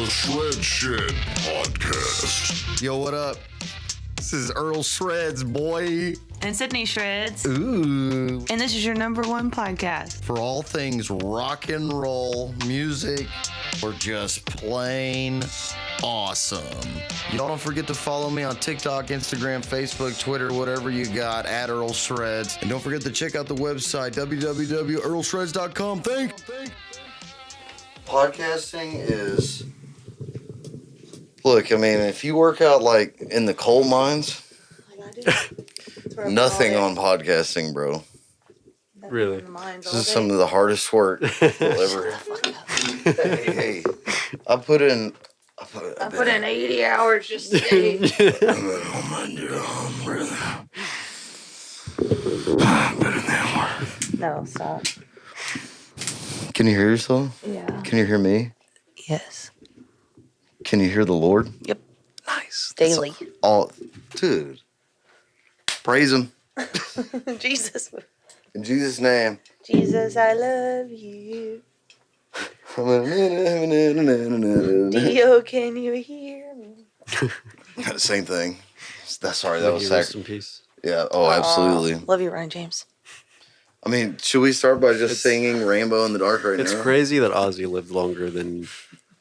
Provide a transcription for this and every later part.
Shred Shed Podcast. Yo, what up? This is Earlshreds, boy. And Sydney Shreds. Ooh. And this is your number one podcast. For all things rock and roll, music, or just plain awesome. Y'all don't forget to follow me on TikTok, Instagram, Facebook, Twitter, whatever you got, at Earlshreds. And don't forget to check out the website, www.earlshreds.com. Thank you. Podcasting is... Look, I mean, if you work out, like, in the coal mines... Nothing on podcasting, bro. Really? This is some of the hardest work you'll ever have. Hey, I put in 80 hours just today. No, stop. Can you hear yourself? Yeah. Can you hear me? Yes. Can you hear the Lord? Yep. Nice. Daily. All, dude. Praise Him. Jesus. In Jesus' name. Jesus, I love you. Dio, Can you hear me? Same thing. Sorry, that was rest in peace. Yeah. Oh, absolutely. Love you, Ryan James. I mean, should we start by just singing "Rainbow in the Dark" right now? It's crazy that Ozzy lived longer than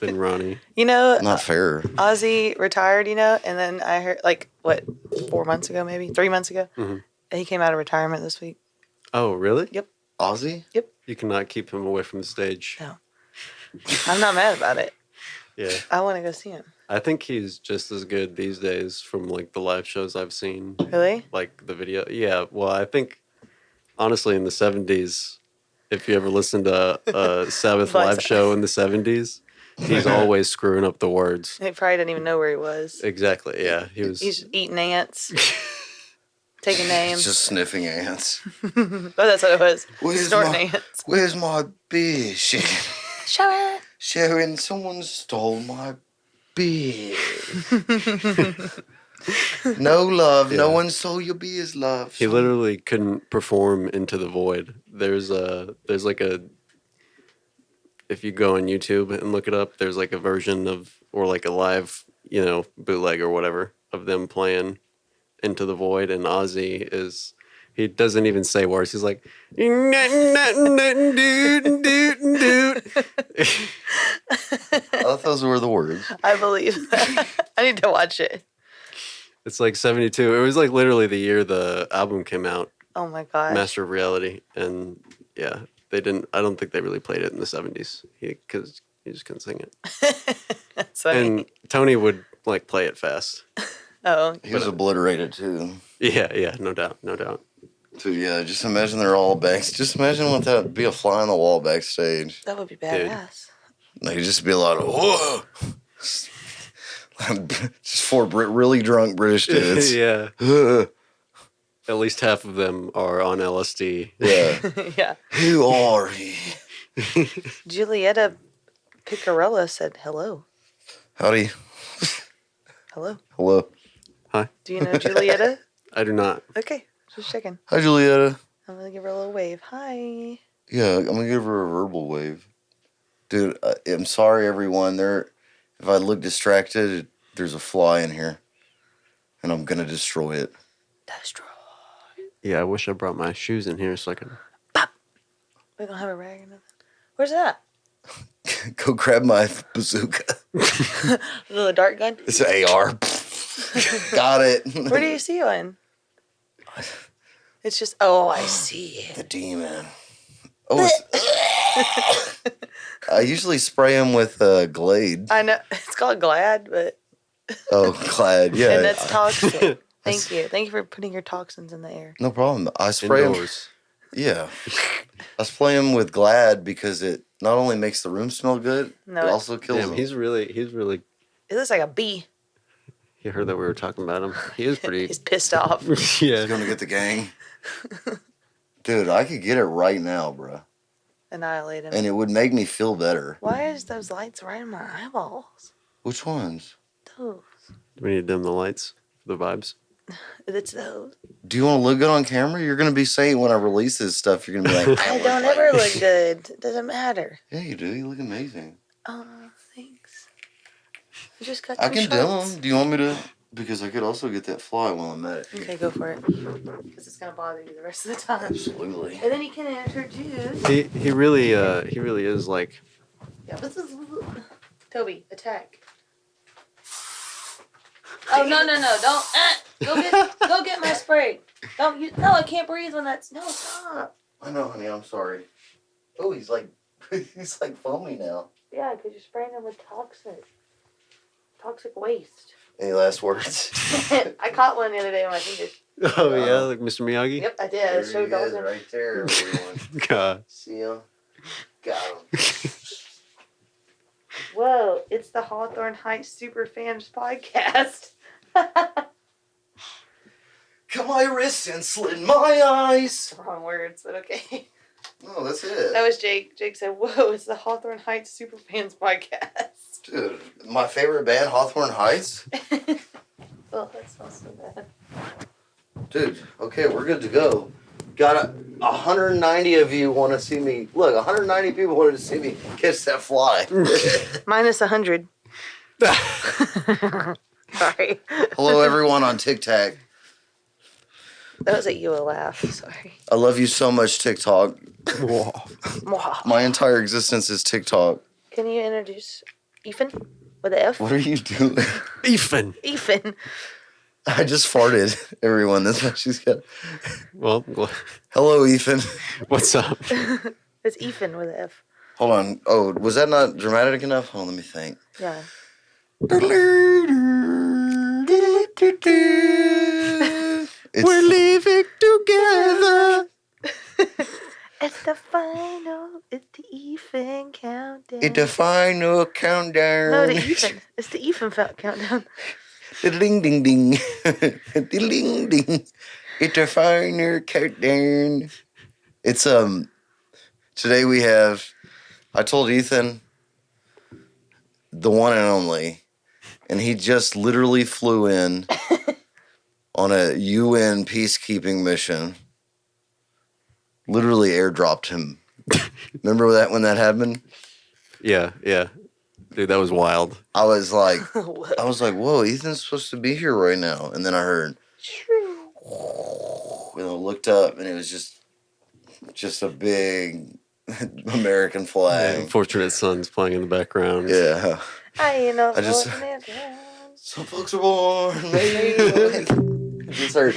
Ronnie. You know, Not fair. Ozzy retired, and then I heard, 4 months ago, maybe 3 months ago, he came out of retirement this week. Oh, really? Yep. Ozzy? Yep. You cannot keep him away from the stage. No. I'm not mad about it. Yeah. I want to go see him. I think he's just as good these days from the live shows I've seen. Really? Like the video. Yeah. Well, I think honestly in the 70s, if you ever listened to a Sabbath live show in the 70s, he's always screwing up the words. He probably didn't even know where he was. Exactly. Yeah. He's eating ants, taking names. Just sniffing ants. Oh, that's what it was. Snorting ants. Where's my beer? Sharon. Sharon, someone stole my beer. No love. Yeah. No one stole your beer's love. He literally couldn't perform Into the Void. There's like a, if you go on YouTube and look it up, there's like a version of, or like a live, bootleg or whatever of them playing Into the Void, and Ozzy he doesn't even say words. He's like, I thought those were the words. I believe that. I need to watch it. It's like 72. It was like literally the year the album came out, Oh my gosh. Master of Reality. And yeah, I don't think they really played it in the 70s because he just couldn't sing it. That's funny. And Tony would play it fast. Oh. He was obliterated too. Yeah, no doubt. Dude, yeah, just imagine they're all Just imagine what that would be, a fly on the wall backstage. That would be badass. They could just be a lot of, whoa! Just four really drunk British dudes. Yeah. At least half of them are on LSD. Yeah. Yeah. Who are you? Julietta Picarella said hello. Howdy. Hello. Hello. Hi. Do you know Julietta? I do not. Okay. Just checking. Hi, Julietta. I'm going to give her a little wave. Hi. Yeah, I'm going to give her a verbal wave. Dude, I'm sorry, everyone. If I look distracted, there's a fly in here. And I'm going to destroy it. Destroy. Yeah, I wish I brought my shoes in here so I could... Pop. We don't have a rag or nothing. Where's that? Go grab my bazooka. The dart gun? It's an AR. Got it. Where do you see one? It's just, I see The it. demon. Oh, I usually spray them with Glade. I know. It's called Glad, but... Oh, Glad, yeah. And that's toxic. Thank you. Thank you for putting your toxins in the air. No problem. I spray them. Indoors. Yeah. I spray them with Glad because it not only makes the room smell good, No, it also kills Damn, them. he's really... It looks like a bee. You heard that we were talking about him. He is pretty... He's pissed off. Yeah. He's going to get the gang. Dude, I could get it right now, bro. Annihilate him. And it would make me feel better. Why is those lights right in my eyeballs? Which ones? Those. We need to dim the lights for the vibes. It's those. Do you want to look good on camera? You're going to be saying when I release this stuff, you're going to be like, I don't ever look good. It doesn't matter. Yeah, you do. You look amazing. Oh, thanks. You just got I two can shots. dill them. Do you want me to? Because I could also get that fly while I'm at it. Okay, go for it. Because it's gonna bother you the rest of the time. Absolutely. And then you can introduce. He really is like. Yeah, this is Toby. Attack. Oh no! Don't go get my spray. Don't you? No, I can't breathe when that's no stop. I know, honey. I'm sorry. Oh, he's like foamy now. Yeah, because you're spraying them with toxic waste. Any last words? I caught one the other day on my fingers. Oh yeah, like Mr. Miyagi. Yep, I did. I There showed he is, Dawson. right there, everyone. God. See him? Got him. Whoa! It's the Hawthorne Heights Superfans podcast. Cut my wrists and slit my eyes. Wrong words, but okay. No, that's it. That was Jake. Jake said, "Whoa! It's the Hawthorne Heights Superfans podcast." Dude, my favorite band, Hawthorne Heights. Well, that smells so bad. Dude, okay, we're good to go. Got 190 of you want to see me. Look, 190 people wanted to see me catch that fly. Minus 100. Sorry. Hello, everyone on TikTok. That was a you a laugh. Sorry. I love you so much, TikTok. Mwah. My entire existence is TikTok. Can you introduce Ethan with an F? What are you doing? Ethan. Ethan. I just farted, everyone. That's what she's got. Well, Hello, Ethan. what's up? It's Ethan with an F. Hold on. Oh, was that not dramatic enough? Hold on, let me think. Yeah. We're leaving together. It's the final. It's the Ethan countdown. It's the final countdown. No, the Ethan. It's the Ethan countdown. Ding ding ding. Ding ding. It's the final countdown. It's today we have I told Ethan the one and only, and he just literally flew in on a UN peacekeeping mission. Literally airdropped him. Remember that when that happened? Yeah. Dude, that was wild. I was like, whoa, Ethan's supposed to be here right now. And then I heard, and I looked up, and it was just a big American flag. Unfortunate Son's playing in the background. Yeah. I just- Some folks are born. Just heard,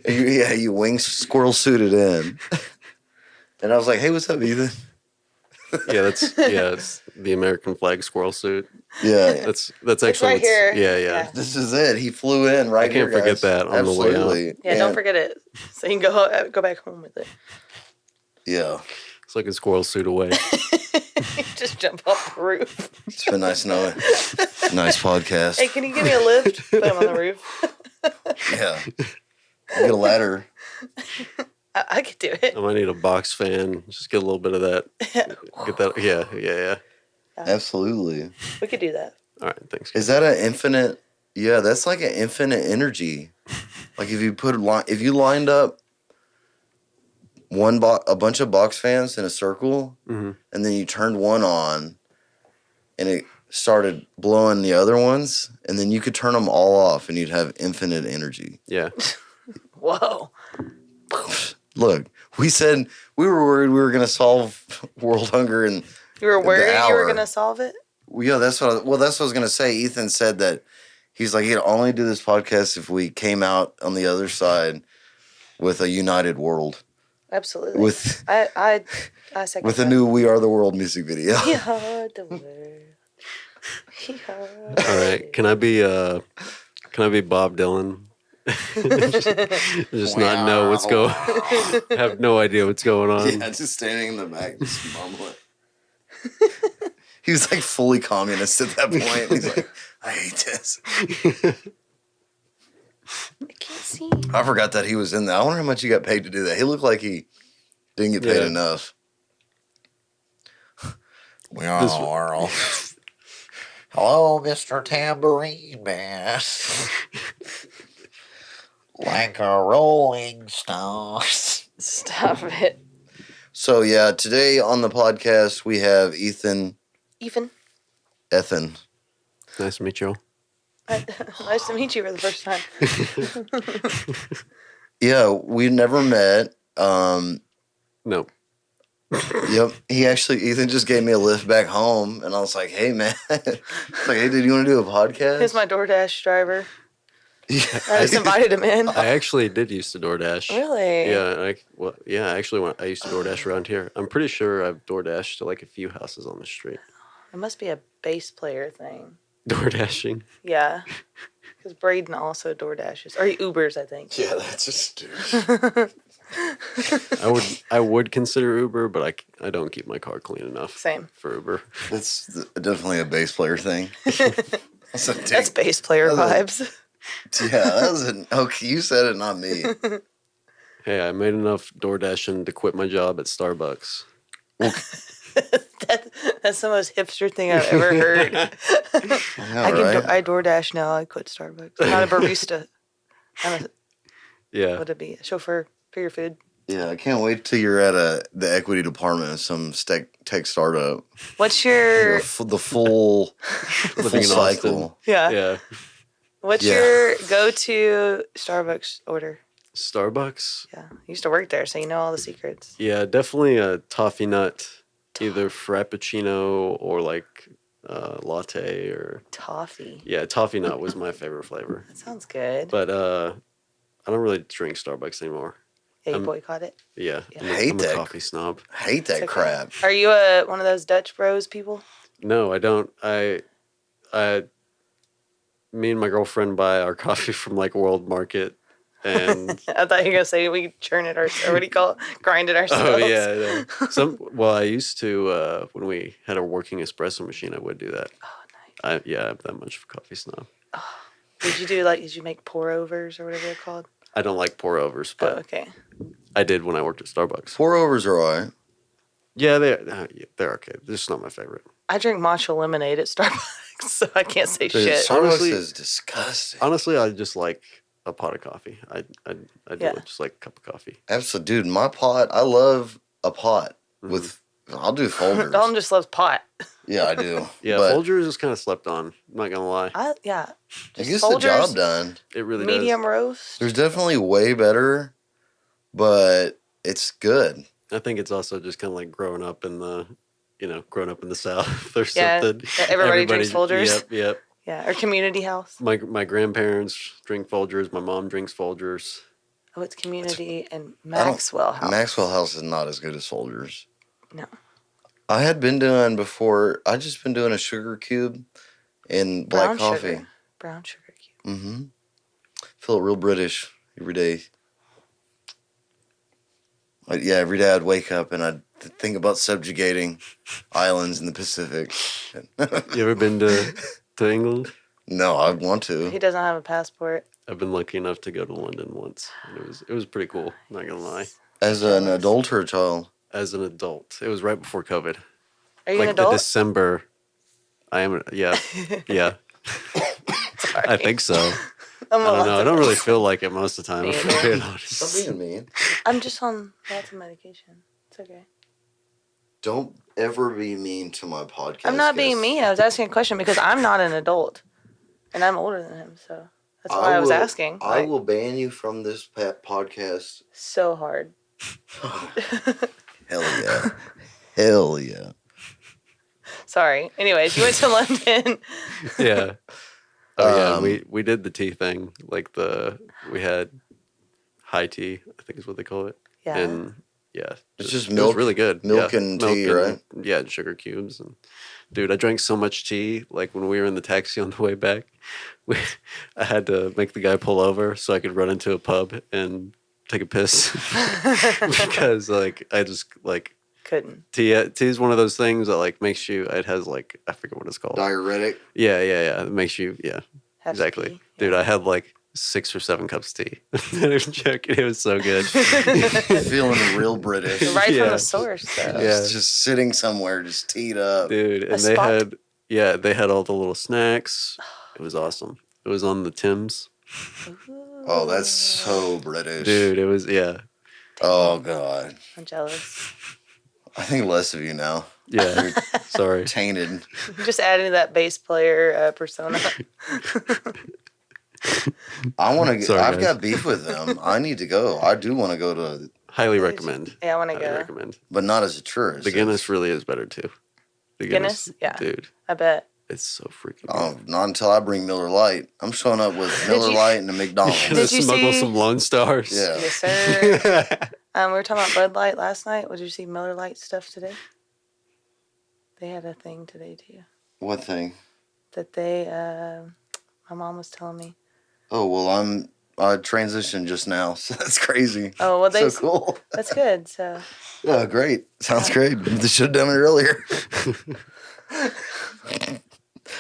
you wing squirrel suited in. And I was like, hey, what's up, Ethan? It's the American flag squirrel suit. Yeah. That's actually right here. Yeah. This is it. He flew in right I can't here, forget guys. that on the way out. Absolutely. Yeah, don't forget it. So you can go back home with it. Yeah. It's like a squirrel suit away. Just jump off the roof. It's been nice knowing. Nice podcast. Hey, can you give me a lift? Put him on the roof. Yeah. Get a ladder. I could do it. I might need a box fan. Just get a little bit of that. Get that. Yeah. Absolutely. We could do that. All right, thanks. Is that an infinite? Yeah, that's like an infinite energy. Like if you lined up a bunch of box fans in a circle, and then you turned one on, and it started blowing the other ones, and then you could turn them all off, and you'd have infinite energy. Yeah. Whoa. Look, we said we were worried we were going to solve world hunger, and You were worried you hour. were going to solve it? yeah, that's what I was going to say. Ethan said that he's like, he'd only do this podcast if we came out on the other side with a united world. Absolutely. With I second with a that. new "We Are the World" music video. We are the world. We are All right. Can I be Bob Dylan? just not know what's going. Have no idea what's going on. Yeah, just standing in the back, just mumbling. He was like fully communist at that point. He's like, I hate this. I can't see. I forgot that he was in that. I wonder how much he got paid to do that. He looked like he didn't get paid enough. We are the world. Hello, Mr. Tambourine Man. Like a rolling stone. Stop it. So, yeah, today on the podcast, we have Ethan. Ethan. Ethan. Nice to meet you all. Nice to meet you for the first time. Yeah, we never met. No. Yep. Ethan just gave me a lift back home, and I was like, "Hey, man." It's like, "Hey, dude, you want to do a podcast?" He's my DoorDash driver. Yeah. I just invited him in. I actually did used to DoorDash. Really? Yeah. Actually, I used to DoorDash around here. I'm pretty sure I've DoorDashed to like a few houses on the street. It must be a bass player thing. DoorDashing. Yeah. Because Braden also DoorDashes. Or he Ubers, I think. Yeah, that's just stupid. I would consider Uber, but I don't keep my car clean enough. Same. For Uber. That's definitely a bass player thing. That's bass player vibes. Yeah, okay. You said it, not me. Hey, I made enough DoorDashing to quit my job at Starbucks. That's the most hipster thing I've ever heard. I DoorDash now. I quit Starbucks. I'm not a barista. Yeah. What would it be? A chauffeur for your food. Yeah, I can't wait till you're at the equity department of some tech startup. What's your the full cycle? Yeah. Yeah. What's your go-to Starbucks order? Starbucks? Yeah, I used to work there, so you know all the secrets. Yeah, definitely a toffee nut, either frappuccino or like latte or toffee. Yeah, toffee nut was my favorite flavor. That sounds good. But I don't really drink Starbucks anymore. Yeah, you boycott it. Yeah, I'm a coffee snob. Hate that crap. Are you one of those Dutch Bros people? No, I don't. Me and my girlfriend buy our coffee from like World Market, and I thought you were gonna say we churn it ourselves. What do you call it? Grind it ourselves. Oh yeah. Well, I used to when we had a working espresso machine, I would do that. Oh, nice. I'm that much of a coffee snob. Oh. Did you make pour overs or whatever they're called? I don't like pour overs, but okay. I did when I worked at Starbucks. Pour overs are alright. Yeah, they're okay. They're just not my favorite. I drink matcha lemonade at Starbucks, so I can't say shit. Starbucks is disgusting. Honestly, I just like a pot of coffee. I do just like a cup of coffee. Absolutely, dude. My pot. I love a pot with. I'll do Folgers. Dalton just loves pot. Yeah, I do. Yeah, Folgers is kind of slept on. I'm not gonna lie. It gets the job done. It really medium does. roast. There's definitely way better, but it's good. I think it's also just kind of like growing up in the South or something. Everybody drinks Folgers. Yep. Yeah, or community house. My grandparents drink Folgers. My mom drinks Folgers. Oh, it's community and Maxwell House. Maxwell House is not as good as Folgers. No. I had been doing before. I just been doing a sugar cube and black coffee. Brown sugar cube. Mm-hmm. Feel real British every day. Yeah, every day I'd wake up and I'd think about subjugating islands in the Pacific. You ever been to England? No, I want to. He doesn't have a passport. I've been lucky enough to go to London once. And it was pretty cool. Not gonna lie. As an adult or a child? As an adult, it was right before COVID. Are you an adult? The December. I am. Yeah. I think so. I don't know. I don't really feel like it most of the time. If I'm being honest. Stop being mean. I'm just on lots of medication. It's okay. Don't ever be mean to my podcast. I'm not being mean. I was asking a question because I'm not an adult, and I'm older than him, so that's why I was asking. I will ban you from this podcast. So hard. Hell yeah. Hell yeah. Sorry. Anyways, you went to London. Yeah. Oh yeah, we did the tea thing. Like we had high tea, I think is what they call it. Yeah. And yeah, it's just milk. It was really good. Milk and tea, right? Yeah, and sugar cubes. And dude, I drank so much tea. Like when we were in the taxi on the way back, I had to make the guy pull over so I could run into a pub and take a piss because I just couldn't. Tea is one of those things that like makes you. It has like I forget what it's called. Diuretic. Yeah. It makes you. Yeah. Exactly, dude. I had like 6 or 7 cups of tea. I'm joking. It was so good. Feeling real British. Right from the source, though. Yeah. Just sitting somewhere, just teed up. Dude, and they had all the little snacks. It was awesome. It was on the Thames. Oh, that's so British. Dude, it was, yeah. Oh, God. I'm jealous. I think less of you now. Yeah. Sorry. Tainted. Just adding to that bass player persona. I want to. Sorry, I've guys. got beef with them. I need to go. I do want to go to, Highly recommend. Yeah, I want to Highly go. recommend. but not as a tourist. The Guinness really is better too. The Guinness? Yeah. Dude, I bet. it's so freaking Oh, good. not until I bring Miller Lite. I'm showing up with Did Miller you- Lite and a McDonald's. Did you smuggle see- some Lone Stars? Yeah. Yes, sir. We were talking about Bud Light last night. Did you see Miller Lite stuff today? They had a thing today too. What thing? That they, my mom was telling me. Oh well, I transitioned just now, so that's crazy. Oh, well, they. So cool. That's good. So. Oh, great. Sounds great. They should have done it earlier.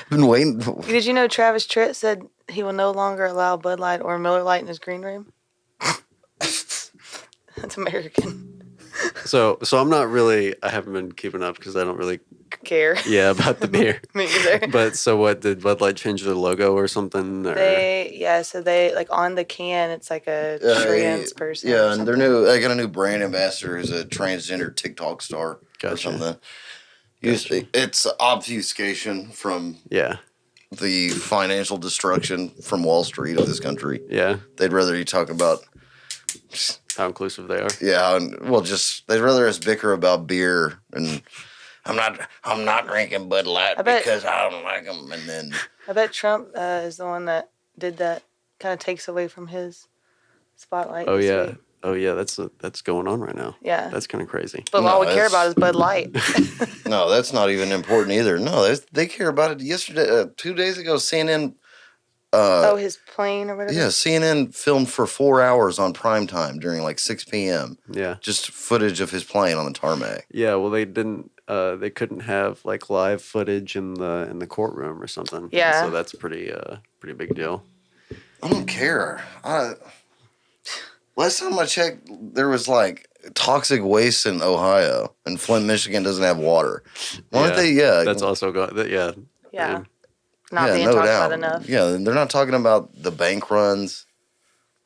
Been waiting. Did you know Travis Tritt said he will no longer allow Bud Light or Miller Lite in his green room? That's American. So I'm not really. I haven't been keeping up because I don't really Care. Yeah, about the beer. Me either. But so what, did Bud Light change their logo or something? Or? So they like on the can, it's like a trans person. or Yeah, and they're something. new. I got a new brand ambassador who's a transgender TikTok star or Gotcha. something. Gotcha. It's obfuscation from Yeah. the financial destruction from Wall Street of this country. Yeah. They'd rather you talk about, How inclusive they are. yeah, just they'd rather us bicker about beer and I'm not drinking Bud Light because I don't like them. And then I bet Trump is the one that did that. Kind of takes away from his spotlight. Oh this yeah. week. Oh yeah. That's going on right now. Yeah. That's kind of crazy. But No, all we care that's- about is Bud Light. no, that's not even important either. No, they care about it. Yesterday, 2 days ago, CNN. His plane or whatever. Yeah, CNN filmed for 4 hours on prime time during like 6 p.m. Yeah. Just footage of his plane on the tarmac. Yeah. Well, they didn't. They couldn't have like live footage in the courtroom or something. Yeah. So that's pretty big deal. I don't care. Last time I checked, there was like toxic waste in Ohio, and Flint, Michigan doesn't have water. Why don't they? Yeah, That's also going. Yeah. Yeah. Not yeah, being no talked doubt. about enough. Yeah, they're not talking about the bank runs.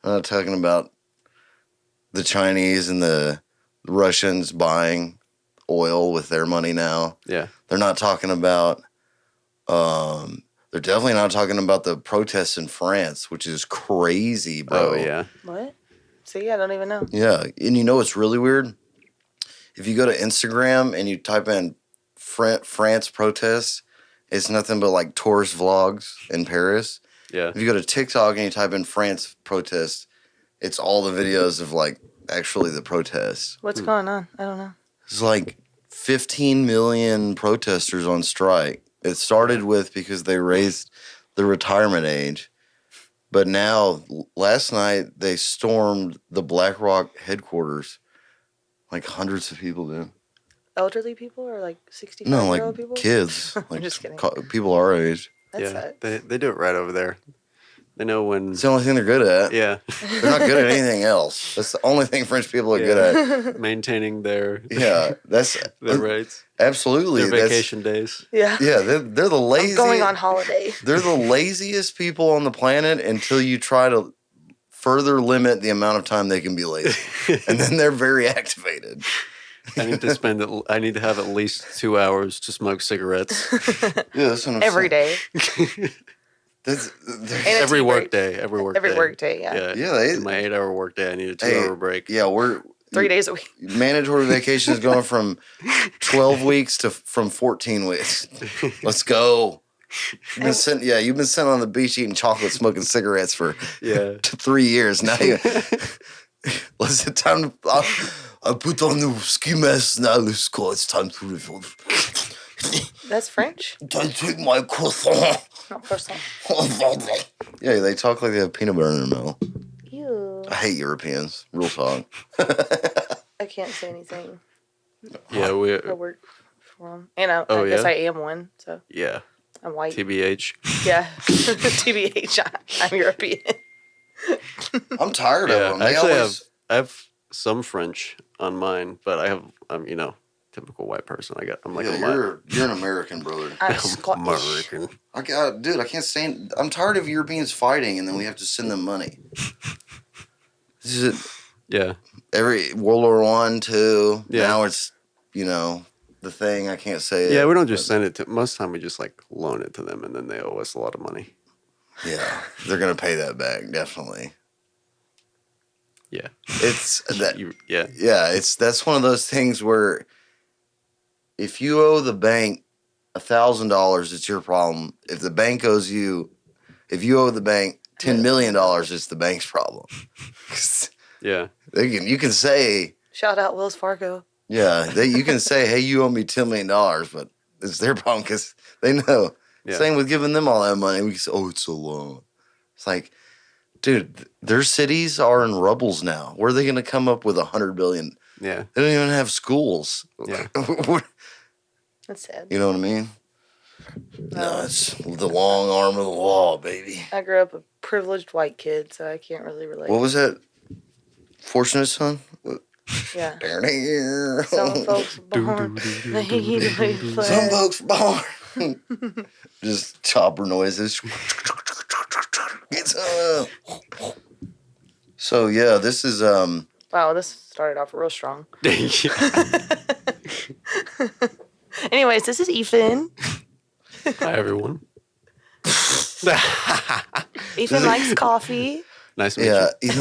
They're not talking about the Chinese and the Russians buying oil with their money now. Yeah. They're not talking about. They're definitely not talking about the protests in France, which is crazy, bro. Oh yeah. What? See, I don't even know. Yeah, and you know what's really weird? If you go to Instagram and you type in France protests, it's nothing but like tourist vlogs in Paris. Yeah. If you go to TikTok and you type in France protests, it's all the videos of like actually the protests. What's going on? I don't know. It's like 15 million protesters on strike. It started with because they raised the retirement age. But now, last night, they stormed the BlackRock headquarters. Like hundreds of people did. Elderly people or like 65 No, year like old people? kids. Like just kidding. People our age. That Yeah. sucks. They do it right over there. They know when. It's the only thing they're good at. Yeah. They're not good at anything else. That's the only thing French people are good at. Maintaining their Yeah, that's their rights, absolutely. their That's- vacation days. Yeah. Yeah, they're the I'm lazy. going on holiday. They're the laziest people on the planet until you try to further limit the amount of time they can be lazy, and then they're very activated. I need to have at least 2 hours to smoke cigarettes Yeah, that's what I'm Every saying. day. That's, And a every tea work break. day. Every work Every day. work day, yeah. Yeah, In my 8-hour work day, I need a 2-hour break. Yeah, we're 3 days a week. mandatory vacation is going from 12 weeks to from 14 weeks. Let's go. You've been sitting on the beach eating chocolate, smoking cigarettes for Yeah. 3 years. Now it's time to. I put on the ski mask now. Let's go. It's time to revolve. That's French? I take my croissant. Not croissant. Yeah, they talk like they have peanut butter in their mouth. Ew. I hate Europeans. Real talk. I can't say anything. Yeah, I work for them. And I guess yeah? I am one, so Yeah. I'm white. TBH. Yeah. TBH, I'm European. I'm tired Yeah. of them. I They actually always, I have some French on mine, but I'm typical white person. I'm like yeah, a you're an American, brother. I'm Scottish. American. Dude, I can't stand. I'm tired of Europeans fighting, and then we have to send them money. This is Yeah. every World War I, II. Yeah. Now it's the thing. I can't say it. Yeah, we don't just send it to. Most of the time, we just like loan it to them, and then they owe us a lot of money. Yeah, they're gonna pay that back definitely. Yeah, it's that. Yeah, that's one of those things where if you owe the bank $1,000, it's your problem. If the bank owes you, if you owe the bank $10 million, it's the bank's problem. yeah. You can say, shout out Wells Fargo. Yeah, you can say, hey, you owe me $10 million, but it's their problem because they know. Yeah. Same with giving them all that money. We can say, oh, it's a loan. It's like, dude, their cities are in rubbles now. Where are they going to come up with $100 billion? Yeah. They don't even have schools. Yeah. That's sad. You know what I mean? No, it's the long arm of the law, baby. I grew up a privileged white kid, so I can't really relate. What was that? Fortunate Son? Yeah. Some Some folks born. Some folks born. Just chopper noises. Get some. So yeah, this is Wow, this started off real strong. Yeah. Anyways, this is Ethan. Hi, everyone. Ethan likes coffee. Nice to meet you.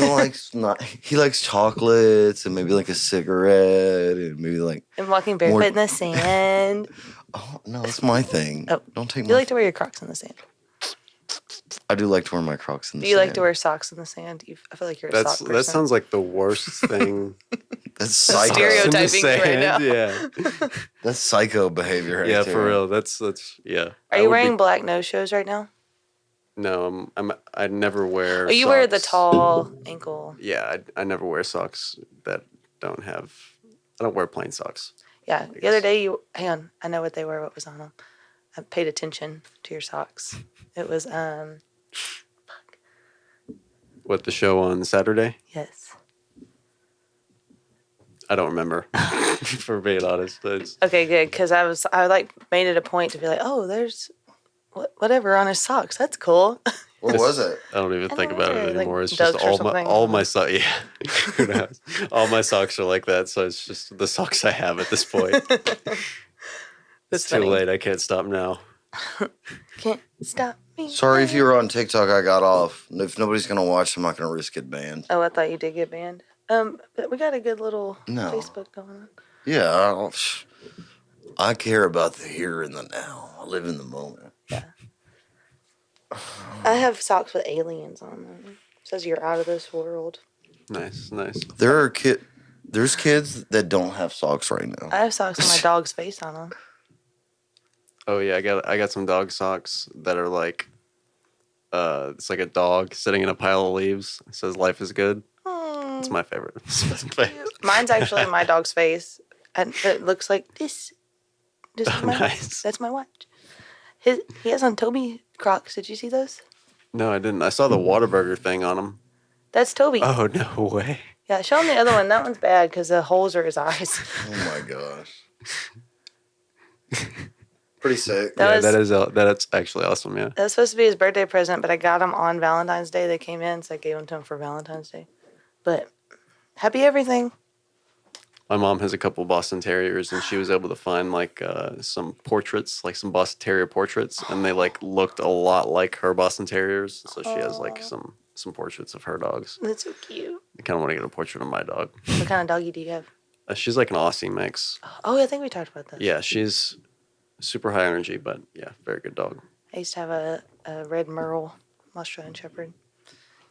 He likes chocolates and maybe like a cigarette and maybe like And walking barefoot in the sand. Oh no, that's my thing. Oh, don't take. You like to wear your Crocs in the sand. I do like to wear my Crocs in the sand. Do you like to wear socks in the sand? I feel like you're a sock person. That sounds like the worst thing. That's psycho. Stereotyping right now. Yeah. That's psycho behavior. Right Yeah, there. for real. That's yeah. Are you wearing black no-shows right now? No, I never wear. Oh, you socks. wear the tall ankle. Yeah, I never wear socks that don't have. I don't wear plain socks. Yeah, the other day hang on, I know what they were. What was on them? I paid attention to your socks. It was What, the show on Saturday? Yes. I don't remember. For being honest, okay, good, because I like made it a point to be like, oh, there's whatever on his socks. That's cool. What was it? I don't even think about it anymore. It's ducks just or all my socks. Yeah, who knows? All my socks are like that, so it's just the socks I have at this point. It's too late. I can't stop now. Can't stop me. Sorry if you were on TikTok. I got off. If nobody's gonna watch, I'm not gonna risk it banned. Oh, I thought you did get banned. But we got a good little Facebook going on. Yeah, I care about the here and the now. I live in the moment. Yeah. I have socks with aliens on them. It says you're out of this world. Nice. There's kids that don't have socks right now. I have socks with my dog's face on them. Oh yeah, I got some dog socks that are like, it's like a dog sitting in a pile of leaves. It says "Life is good." It's my favorite. Mine's actually my dog's face, and it looks like this. Nice. That's my watch. He has on Toby Crocs. Did you see those? No, I didn't. I saw the Whataburger thing on him. That's Toby. Oh, no way. Yeah, show him the other one. That one's bad because the holes are his eyes. Oh my gosh. Pretty sick. That's actually awesome. Yeah. That was supposed to be his birthday present, but I got him on Valentine's Day. They came in, so I gave them to him for Valentine's Day. But happy everything. My mom has a couple Boston Terriers, and she was able to find like some portraits, like some Boston Terrier portraits, and they like looked a lot like her Boston Terriers. So she has like some portraits of her dogs. That's so cute. I kind of want to get a portrait of my dog. What kind of doggy do you have? She's like an Aussie mix. Oh, I think we talked about that. Yeah, she's super high energy, but yeah, very good dog. I used to have a red Merle Australian Shepherd.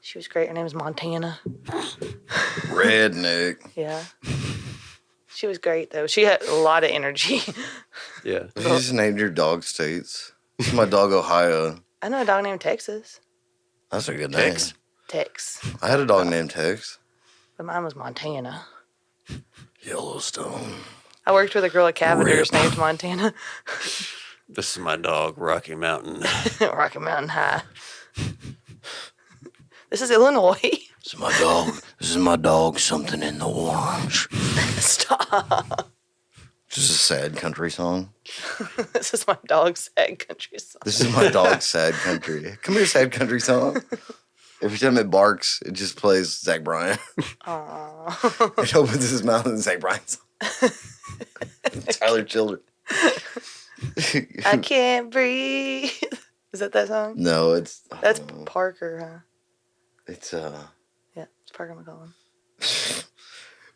She was great. Her name was Montana. Redneck. Yeah. She was great, though. She had a lot of energy. Yeah. You just named your dog states. This is my dog, Ohio. I know a dog named Texas. That's a good Tex? name. Tex. I had a dog named Tex. But mine was Montana. Yellowstone. I worked with a girl at Cavender's named Montana. This is my dog, Rocky Mountain. Rocky Mountain High. This is Illinois. This is my dog. This is my dog, something in the orange. Stop. This is a sad country song. This is my dog's sad country song. This is my dog's sad country. Come here, sad country song. Every time it barks, it just plays Zach Bryan. Aww. It opens his mouth and Zach Bryan's song. Tyler Children. I can't breathe. Is that song? No, it's... That's Parker, huh? It's, Yeah, it's Parker McCollum.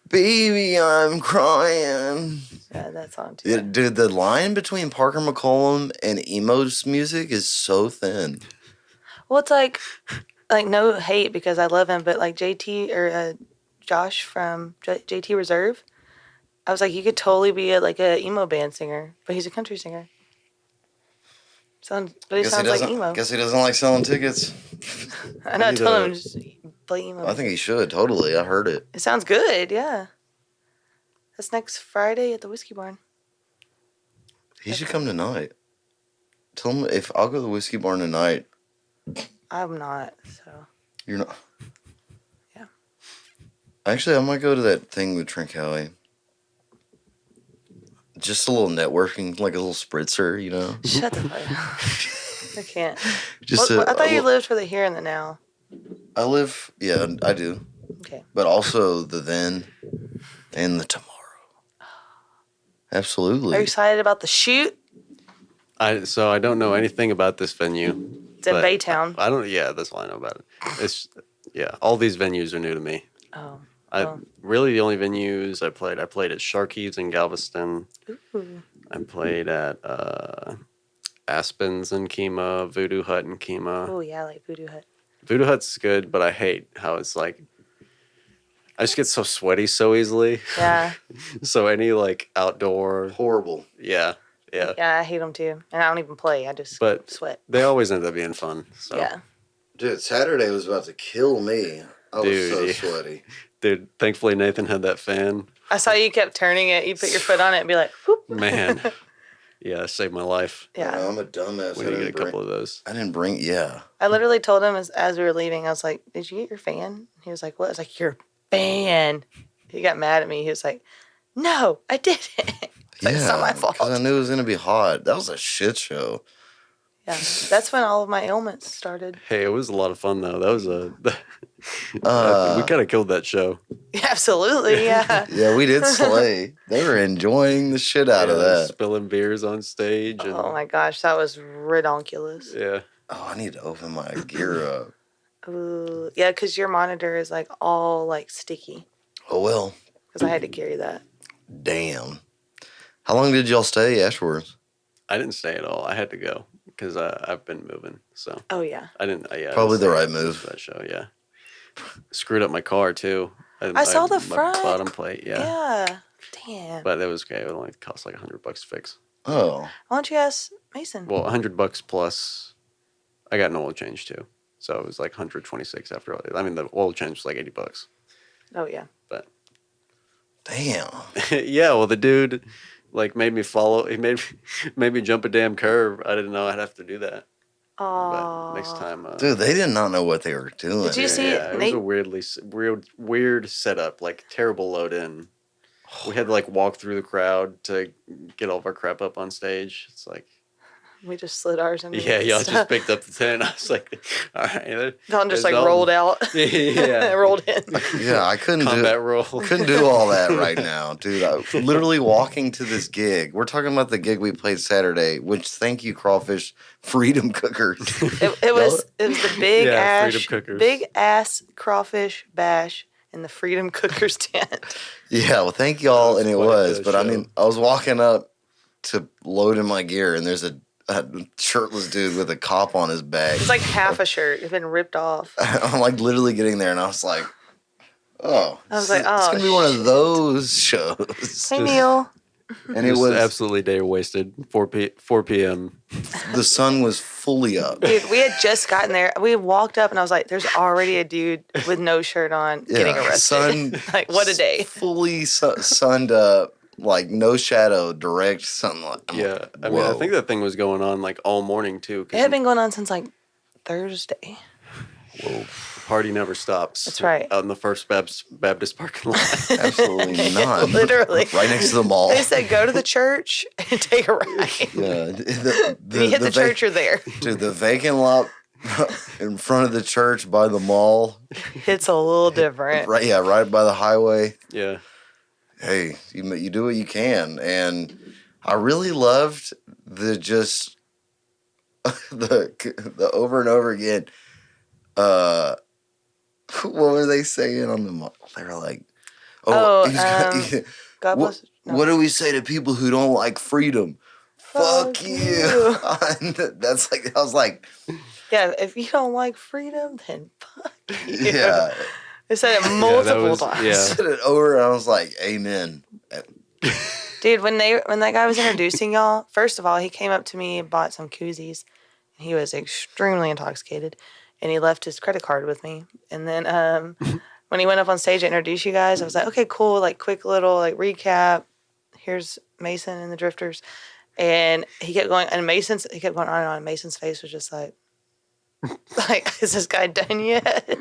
Baby, I'm crying. Yeah, that song too. Dude, the line between Parker McCollum and emo's music is so thin. Well, it's like no hate because I love him, but like JT or Josh from JT Reserve, I was like, you could totally be a emo band singer, but he's a country singer. But he sounds like emo. Guess he doesn't like selling tickets. I know. I told him just play emo. I think he should, totally. I heard it. It sounds good, yeah. That's next Friday at the Whiskey Barn. He should come tonight. Tell him if I'll go to the Whiskey Barn tonight. I'm not, so. You're not? Yeah. Actually, I might go to that thing with Trincali. Just a little networking, like a little spritzer, you know? Shut the fuck up. I can't. I thought you lived for the here and the now. I live, yeah, I do. Okay. But also the then and the tomorrow. Absolutely. Are you excited about the shoot? So I don't know anything about this venue. It's in Baytown. I don't. Yeah, that's all I know about it. It's all these venues are new to me. Oh. Really the only venues I played at Sharky's in Galveston. Ooh. I played at Aspen's in Kemah, Voodoo Hut in Kemah. Oh yeah, I like Voodoo Hut. Voodoo Hut's good, but I hate how it's like I just get so sweaty so easily. Yeah. So any like outdoor horrible. Yeah. Yeah, I hate them too. And I don't even play. I just sweat. They always end up being fun. So. Yeah. Dude, Saturday was about to kill me. I was so sweaty. Dude, thankfully Nathan had that fan. I saw you kept turning it. You put your foot on it and be like, whoop. Man. Yeah, it saved my life. Yeah. I'm a dumbass. We didn't get a couple of those. I didn't bring, I literally told him as we were leaving, I was like, did you get your fan? He was like, what? I was like, your fan. He got mad at me. He was like, no, I didn't. Like, it's not my fault. Because I knew it was going to be hot. That was a shit show. Yeah, that's when all of my ailments started. Hey, it was a lot of fun, though. That was we kind of killed that show. Absolutely, yeah. Yeah, we did slay. They were enjoying the shit out of that. Spilling beers on stage. And, oh, my gosh, that was redonkulous. Yeah. Oh, I need to open my gear up. Ooh, yeah, because your monitor is, like, all, like, sticky. Oh, well. Because I had to carry that. Damn. How long did y'all stay afterwards? I didn't stay at all. I had to go because I've been moving. So. Oh yeah. I didn't. Yeah. Probably the right move for that show. Yeah. Screwed up my car too. I saw the front bottom plate. Yeah. Yeah. Damn. But it was okay. It only cost like $100 to fix. Oh. Why don't you ask Mason? Well, $100 plus. I got an oil change too, so it was like 126 after all. I mean, the oil change was like $80. Oh yeah. But. Damn. Yeah. Well, the dude. Like made me follow. He made me jump a damn curve. I didn't know I'd have to do that. But next time, dude, they did not know what they were doing. Did you see? Yeah, it was a weird setup. Like terrible load in. We had to like walk through the crowd to get all of our crap up on stage. It's like. We just slid ours in. Yeah, y'all just picked up the tent. I was like, all right. Dalton just like rolled out. Yeah. Rolled in. Yeah, I couldn't couldn't do all that right now, dude. I was literally walking to this gig. We're talking about the gig we played Saturday, which thank you, Crawfish Freedom Cookers. It was the big ass crawfish bash in the Freedom Cookers tent. Yeah, well, thank y'all, and it was. But show. I mean, I was walking up to load in my gear, and there's a shirtless dude with a cop on his back. It's like half a shirt. It's been ripped off. I'm like literally getting there, and I was like, it's going to be one of those shows. Hey, Neil. And it was absolutely day wasted. 4 p.m. The sun was fully up. Dude, we had just gotten there. We walked up, and I was like, there's already a dude with no shirt on getting arrested. Like, what a day. Fully sunned up. Like no shadow, direct sunlight. Yeah, I mean, I think that thing was going on like all morning too. It had been going on since like Thursday. Whoa, the party never stops. That's right. Out in the First Baptist parking lot. Absolutely not. Literally, right next to the mall. They said go to the church and take a ride. Yeah, you hit the church, you're there. Dude, the vacant lot in front of the church by the mall. It's a little different. Right, yeah, right by the highway. Yeah. hey, you do what you can. And I really loved the just the over and over again. What were they saying on the? They were like, Oh, he's got, God bless. No. what do we say to people who don't like freedom? Fuck you. That's like, I was like, yeah, if you don't like freedom, then fuck you. yeah. I said it multiple times. I said it over and I was like, amen. Dude, when that guy was introducing y'all, first of all, he came up to me and bought some koozies. He was extremely intoxicated, and he left his credit card with me. And then when he went up on stage to introduce you guys, I was like, okay, cool, like quick little like recap. Here's Mason and the Drifters. And he kept going, and he kept going on and on. Mason's face was just like, is this guy done yet?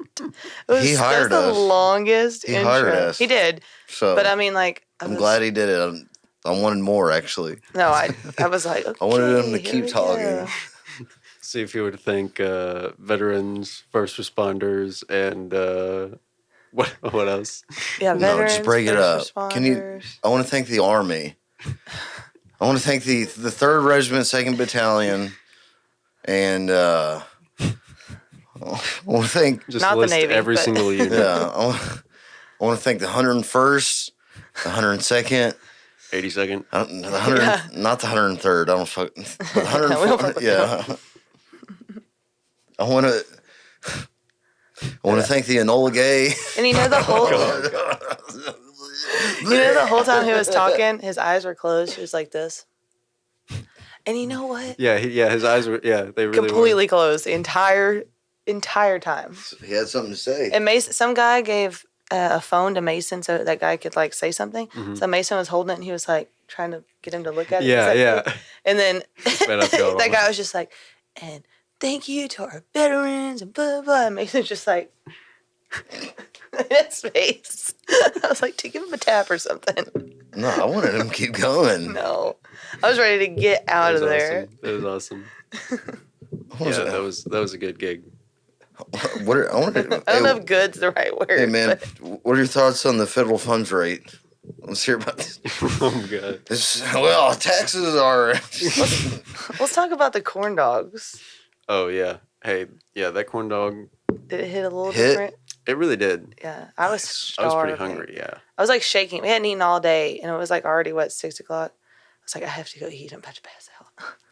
He hired us. The longest He intro. hired us. He did. So, but I mean, like, I'm glad he did it. I wanted more, actually. No, I was like, okay, I wanted him to keep talking. Go. See if you were to thank veterans, first responders, and what else? Yeah, veterans, just break it up. Responders. I want to thank the Army. I want to thank the 3rd Regiment, 2nd Battalion, and I want to thank just not list the Navy, every single unit. Yeah, I want to thank the 101st, the 102nd, 82nd, the 100, not the 103rd. I don't fuck. The 104th. Yeah. I want to thank the Enola Gay. And you know the whole the whole time he was talking, his eyes were closed. He was like this. And you know what? Yeah, his eyes were they really completely were. closed the entire time. He had something to say. And Mason, some guy gave a phone to Mason so that guy could like say something. Mm-hmm. So Mason was holding it and he was like trying to get him to look at it. Yeah, like, yeah. And then that guy was just like, and thank you to our veterans and blah, blah. And Mason's just like, his face. I was like, to give him a tap or something. No, I wanted him to keep going. No. I was ready to get out of there. Awesome. That was awesome. That was a good gig. I don't know if good's the right word. Hey, man, what are your thoughts on the federal funds rate? Let's hear about this. Oh, God. Well, taxes are... Let's talk about the corn dogs. Oh, yeah. Hey, yeah, that corn dog... Did it hit a little different? It really did. Yeah, I was starving. I was pretty hungry, yeah. I was like shaking. We hadn't eaten all day, and it was like already, 6 o'clock? I was like, I have to go eat. I'm about to pass out.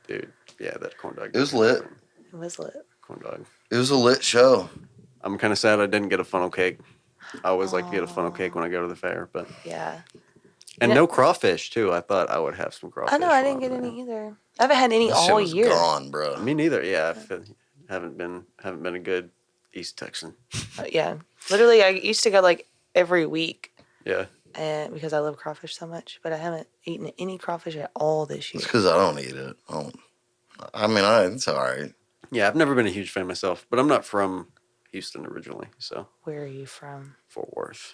Dude, yeah, that corn dog. It was lit. It was lit. Corn dog. It was a lit show. I'm kind of sad I didn't get a funnel cake. I always like to get a funnel cake when I go to the fair, but... Yeah. And no crawfish, too. I thought I would have some crawfish. I know, I didn't get any either. I haven't had any all shit was year. Gone, bro. Me neither, yeah. I haven't been a good East Texan. Yeah. Literally, I used to go like every week. Yeah. And because I love crawfish so much, but I haven't eaten any crawfish at all this year. It's because I don't eat it. It's all right. Yeah, I've never been a huge fan myself, but I'm not from Houston originally, so. Where are you from? Fort Worth.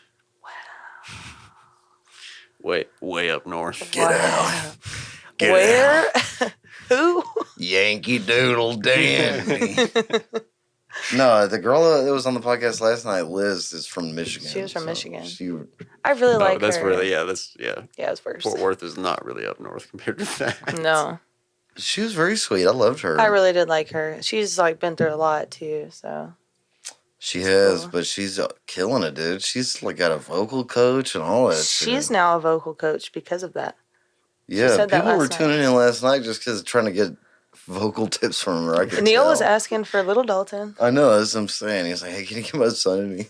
Wow. Way up north. Get out. Where? Who? Yankee Doodle Dandy. No, the girl that was on the podcast last night, Liz, is from Michigan. She was from Michigan. She I really like that's her. Really, yeah, Yeah, it's worse. Fort Worth is not really up north compared to that. No. She was very sweet. I loved her. I really did like her. She's like been through a lot too, so. She has, cool. But she's killing it, dude. She's like got a vocal coach and all that shit. She's now a vocal coach because of that. Yeah, people were tuning in last night just because trying to get vocal tips from her. Neil was asking for Little Dalton. I know, that's what I'm saying. He's like, hey, can you get my son to me?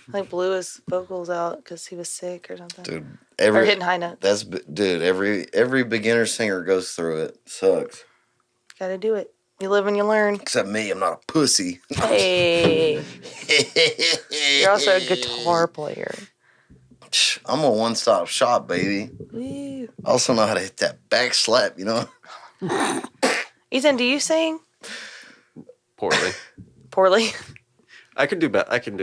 Like blew his vocals out because he was sick or something. Dude, or hitting high notes. Every beginner singer goes through it. Sucks. Gotta do it. You live and you learn. Except me, I'm not a pussy. Hey. You're also a guitar player. I'm a one-stop shop, baby. Woo. I also know how to hit that back slap, you know? Ethan, do you sing? Poorly. Poorly? I can do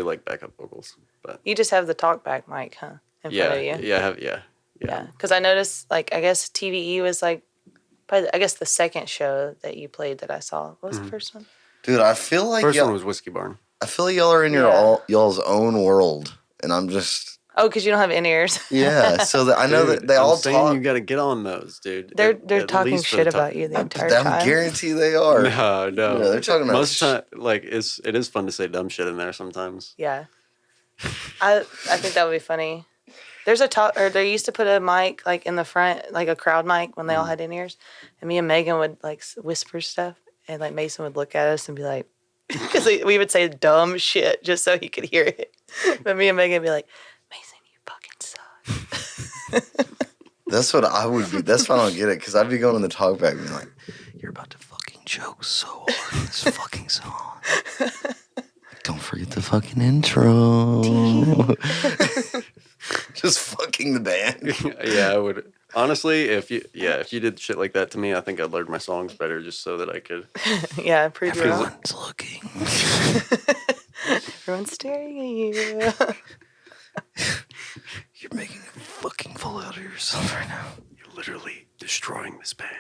like backup vocals, but you just have the talkback mic, huh? In front of you. Yeah. Because I noticed, like, I guess TVE was like, probably, I guess the second show that you played that I saw. What was the first one? Dude, I feel like first one was Whiskey Barn. I feel like y'all are in y'all's own world, and I'm just. Oh, because you don't have in-ears. Yeah, so I know Dude, that they I'm all saying talk. you got to get on those, dude. They're At talking least for shit the about you the entire I time. guarantee they are. No. Yeah, they're talking about Most time, like it is fun to say dumb shit in there sometimes. Yeah. I think that would be funny. There's they used to put a mic like in the front, like a crowd mic when they all had in-ears, and me and Megan would like whisper stuff, and like Mason would look at us and be like, because we would say dumb shit just so he could hear it. But me and Megan would be like, Mason, you fucking suck. That's what I would be. That's why I don't get it, because I'd be going in the talkback and be like, you're about to fucking joke so hard on this fucking song. Don't forget the fucking intro. Just fucking the band. Yeah, I would. Honestly, if you did shit like that to me, I think I'd learn my songs better just so that I could. Yeah, prove you wrong. Everyone's looking. Everyone's staring at you. You're making a fucking fool out of yourself right now. You're literally destroying this band.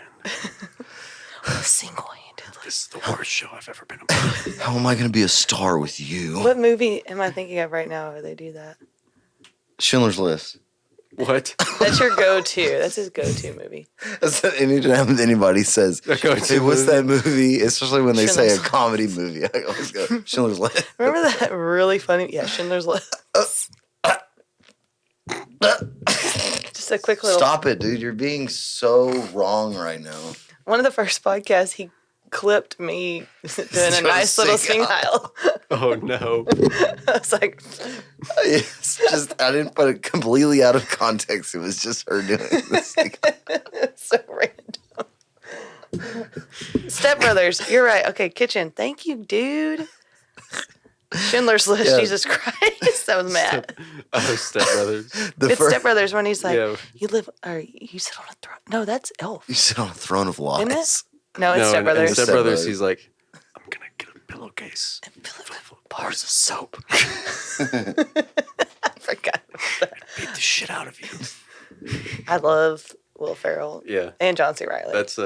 Single-handedly. This is the worst show I've ever been a part of. How am I going to be a star with you? What movie am I thinking of right now where they do that? Schindler's List. What? That's your go-to. That's his go-to movie. That's anytime anybody says, hey, what's that movie? Especially when they say a Schindler's comedy movie. I always go, Schindler's List. Remember that really funny? Yeah, Schindler's List. Just a quick little. Stop it, dude. You're being so wrong right now. One of the first podcasts, he clipped me doing a nice little sing aisle. Oh no! I was like, It's just, I didn't put it completely out of context. It was just her doing this. so random. Step Brothers, you're right. Okay, kitchen. Thank you, dude. Schindler's List. Yeah. Jesus Christ, I was mad. Step Brothers. It's Step Brothers when he's like, Yeah. you sit on a throne. No, that's Elf. You sit on a throne of lies. Isn't it? No, it's No, Step in Brothers. Step Step Brothers, Brothers. he's like, I'm gonna get a pillowcase And fill it with full of bars of soap. I forgot about that. Beat the shit out of you. I love Will Ferrell Yeah, and John C. Reilly. that's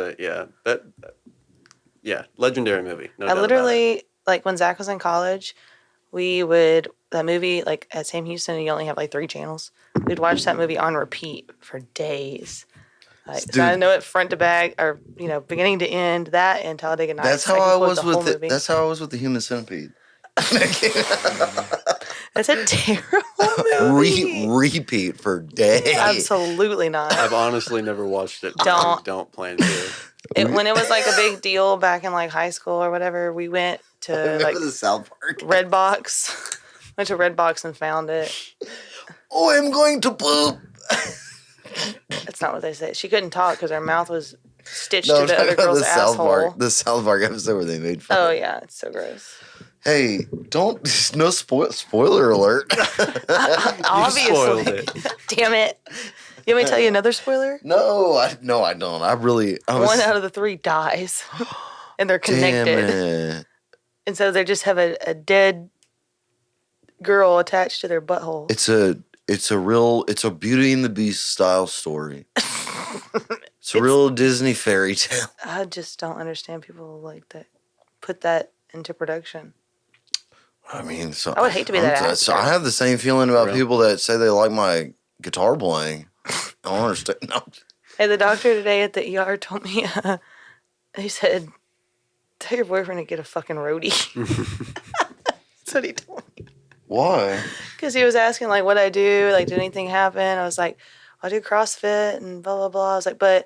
legendary movie. No I doubt literally, like, when Zach was in college, that movie, like, at Sam Houston, you only have, like, 3 channels. We'd watch that movie on repeat for days. Like, so I know it front to back, or, beginning to end, that and Talladega Nights. That's how can I quote was the whole with it. movie. That's how I was with the Human Centipede. That's a terrible movie. Repeat for days. Absolutely not. about it. I've honestly never watched it. Don't plan to. When it was, like, a big deal back in, like, high school or whatever, we went to, like, the South Park. Redbox. Went to Redbox and found it. Oh, I'm going to poop. That's not what they said. She couldn't talk because her mouth was stitched No, to I'm the talking other about girl's the South asshole. Park. The South Park episode where they made fun. Oh yeah, it's so gross. Hey, don't no spoiler alert. Obviously, spoiled it. damn it. You want me to tell you another spoiler? No, I don't. I was, 1 out of the 3 dies, and they're connected, Damn it. and so they just have a dead girl attached to their butthole. It's a Beauty and the Beast style story. It's a real Disney fairy tale. I just don't understand people like that put that into production. I mean, so I would hate to be that So actor. I have the same feeling about Real. people that say they like my guitar playing. I don't understand. No. Hey, the doctor today at the ER told me, he said, tell your boyfriend to get a fucking roadie. That's what he told me. Why? Because he was asking, like, what I do, like, did anything happen? I was like, I do CrossFit and blah, blah, blah. I was like, but,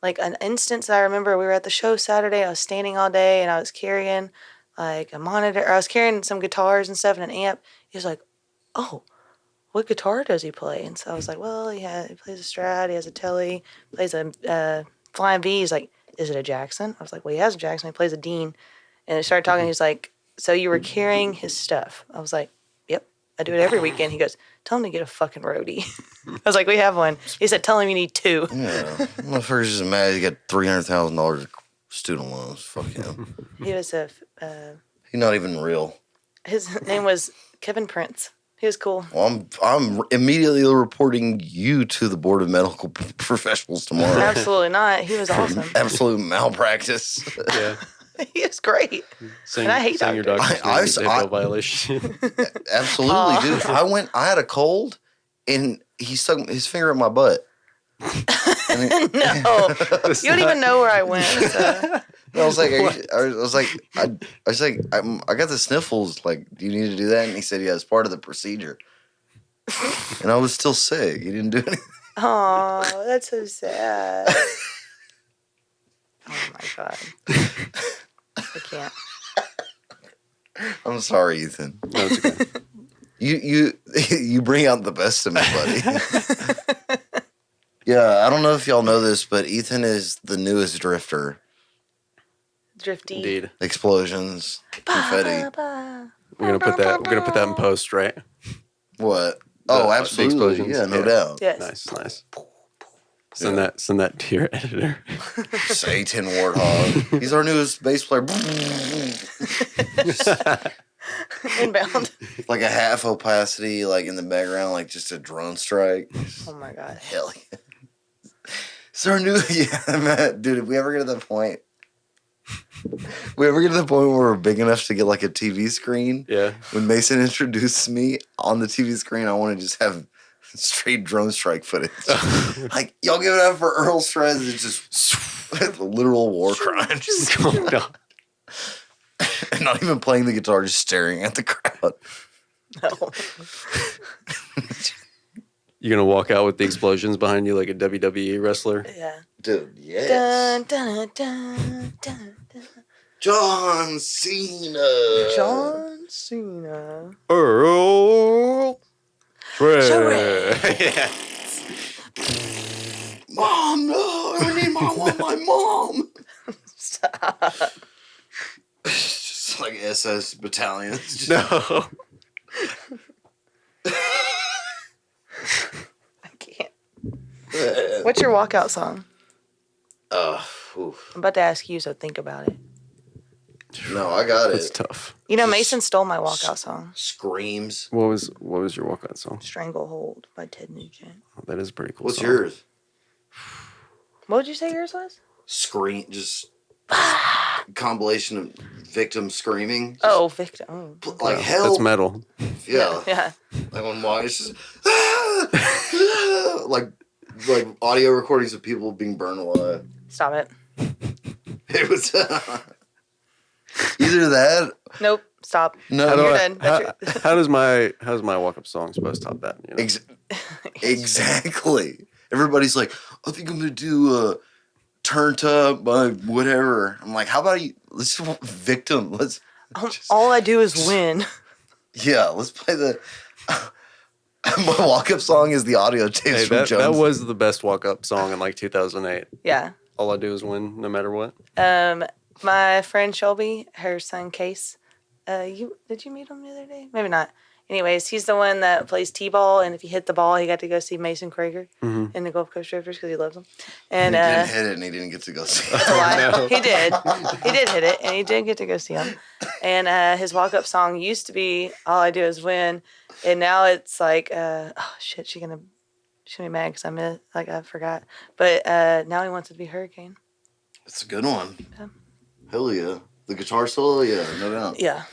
like, an instance I remember, we were at the show Saturday. I was standing all day, and I was carrying, like, a monitor. Or I was carrying some guitars and stuff and an amp. He was like, oh, what guitar does he play? And so I was like, well, he plays a Strat. He has a Telly. Plays a Flying V. He's like, is it a Jackson? I was like, well, he has a Jackson. He plays a Dean. And he started talking. He's like, so you were carrying his stuff. I was like, yep, I do it every weekend. He goes, tell him to get a fucking roadie. I was like, we have one. He said, tell him you need 2. Yeah. Motherfucker's just mad he got $300,000 of student loans. Fuck him. He was He's not even real. his name was Kevin Prince. He was cool. Well, I'm immediately reporting you to the Board of Medical Professionals tomorrow. Absolutely not. He was awesome. Absolute malpractice. Yeah. He was great. Saying, And I hate saying your doctors. doctor's I a violation. Absolutely, dude. I had a cold, and he stuck his finger in my butt. And No, you don't even know where I went. So. I was like, I got the sniffles. Like, do you need to do that? And he said, yeah, it's part of the procedure. And I was still sick. He didn't do anything. Oh, that's so sad. Oh my god, I can't. I'm sorry, Ethan. No, it's okay. You bring out the best in me, buddy. Yeah, I don't know if y'all know this, but Ethan is the newest drifter. Drifty. Indeed. Explosions, confetti. We're gonna put that in post, right? What? The Absolutely. explosions? Yeah, no Yeah. doubt. Yes. Nice. Send that to your editor. Satan Warthog. He's our newest bass player. Inbound. Like a half opacity, like in the background, like just a drone strike. Oh my god. Hell yeah. It's our new, yeah, man, dude, if we ever get to the point, where we're big enough to get like a TV screen, Yeah. when Mason introduces me on the TV screen, I want to just have straight drone strike footage. Like, y'all give it up for Earlshreds, it's just literal war crimes. Oh, no. And not even playing the guitar, just staring at the crowd. No. You gonna walk out with the explosions behind you like a WWE wrestler? Yeah. Dude, yes. Dun, dun, dun, dun, dun. John Cena. John Cena. Earl. Shred. Yeah. Mom, no, I need my mom. Stop. It's just like SS battalions. Just, No. I can't. What's your walkout song? Oof. I'm about to ask you, so think about it. No, I got It's it. tough. You know, Mason stole my walkout song. Screams. What was your walkout song? Stranglehold by Ted Nugent. Oh, that is a pretty cool. What's song. yours? What would you say yours was? Scream. Just compilation of victims screaming. Just, Oh, Victim. Oh. like Wow, hell. That's metal. Yeah. Yeah. Like when it's just like audio recordings of people being burned alive. Stop it. It was either that. Nope. Stop. No, How, do You're I- done. That's how does my walk up song supposed to top that? You know? Exactly. Everybody's like, I think I'm gonna do Turned Up by whatever. I'm like, how about let's do Victim. Let's all I do is win. let's play the my walk up song is the audio tapes Hey, from that Jones. was the best walk up song in like 2008. Yeah. All I do is win, no matter what. My friend Shelby, her son Case. Did you meet him the other day? Maybe not. Anyways, he's the one that plays t-ball, and if he hit the ball, he got to go see Mason Krager in the Gulf Coast Drifters because he loves him. And he didn't hit it, and he didn't get to go see that's a lie. He did. He did hit it, and he did get to go see him. And his walk-up song used to be "All I Do Is Win," and now it's like, oh shit, she's gonna be mad because I forgot. But now he wants it to be Hurricane. It's a good one. Yeah. Hell yeah. The guitar solo, yeah, no doubt. Yeah.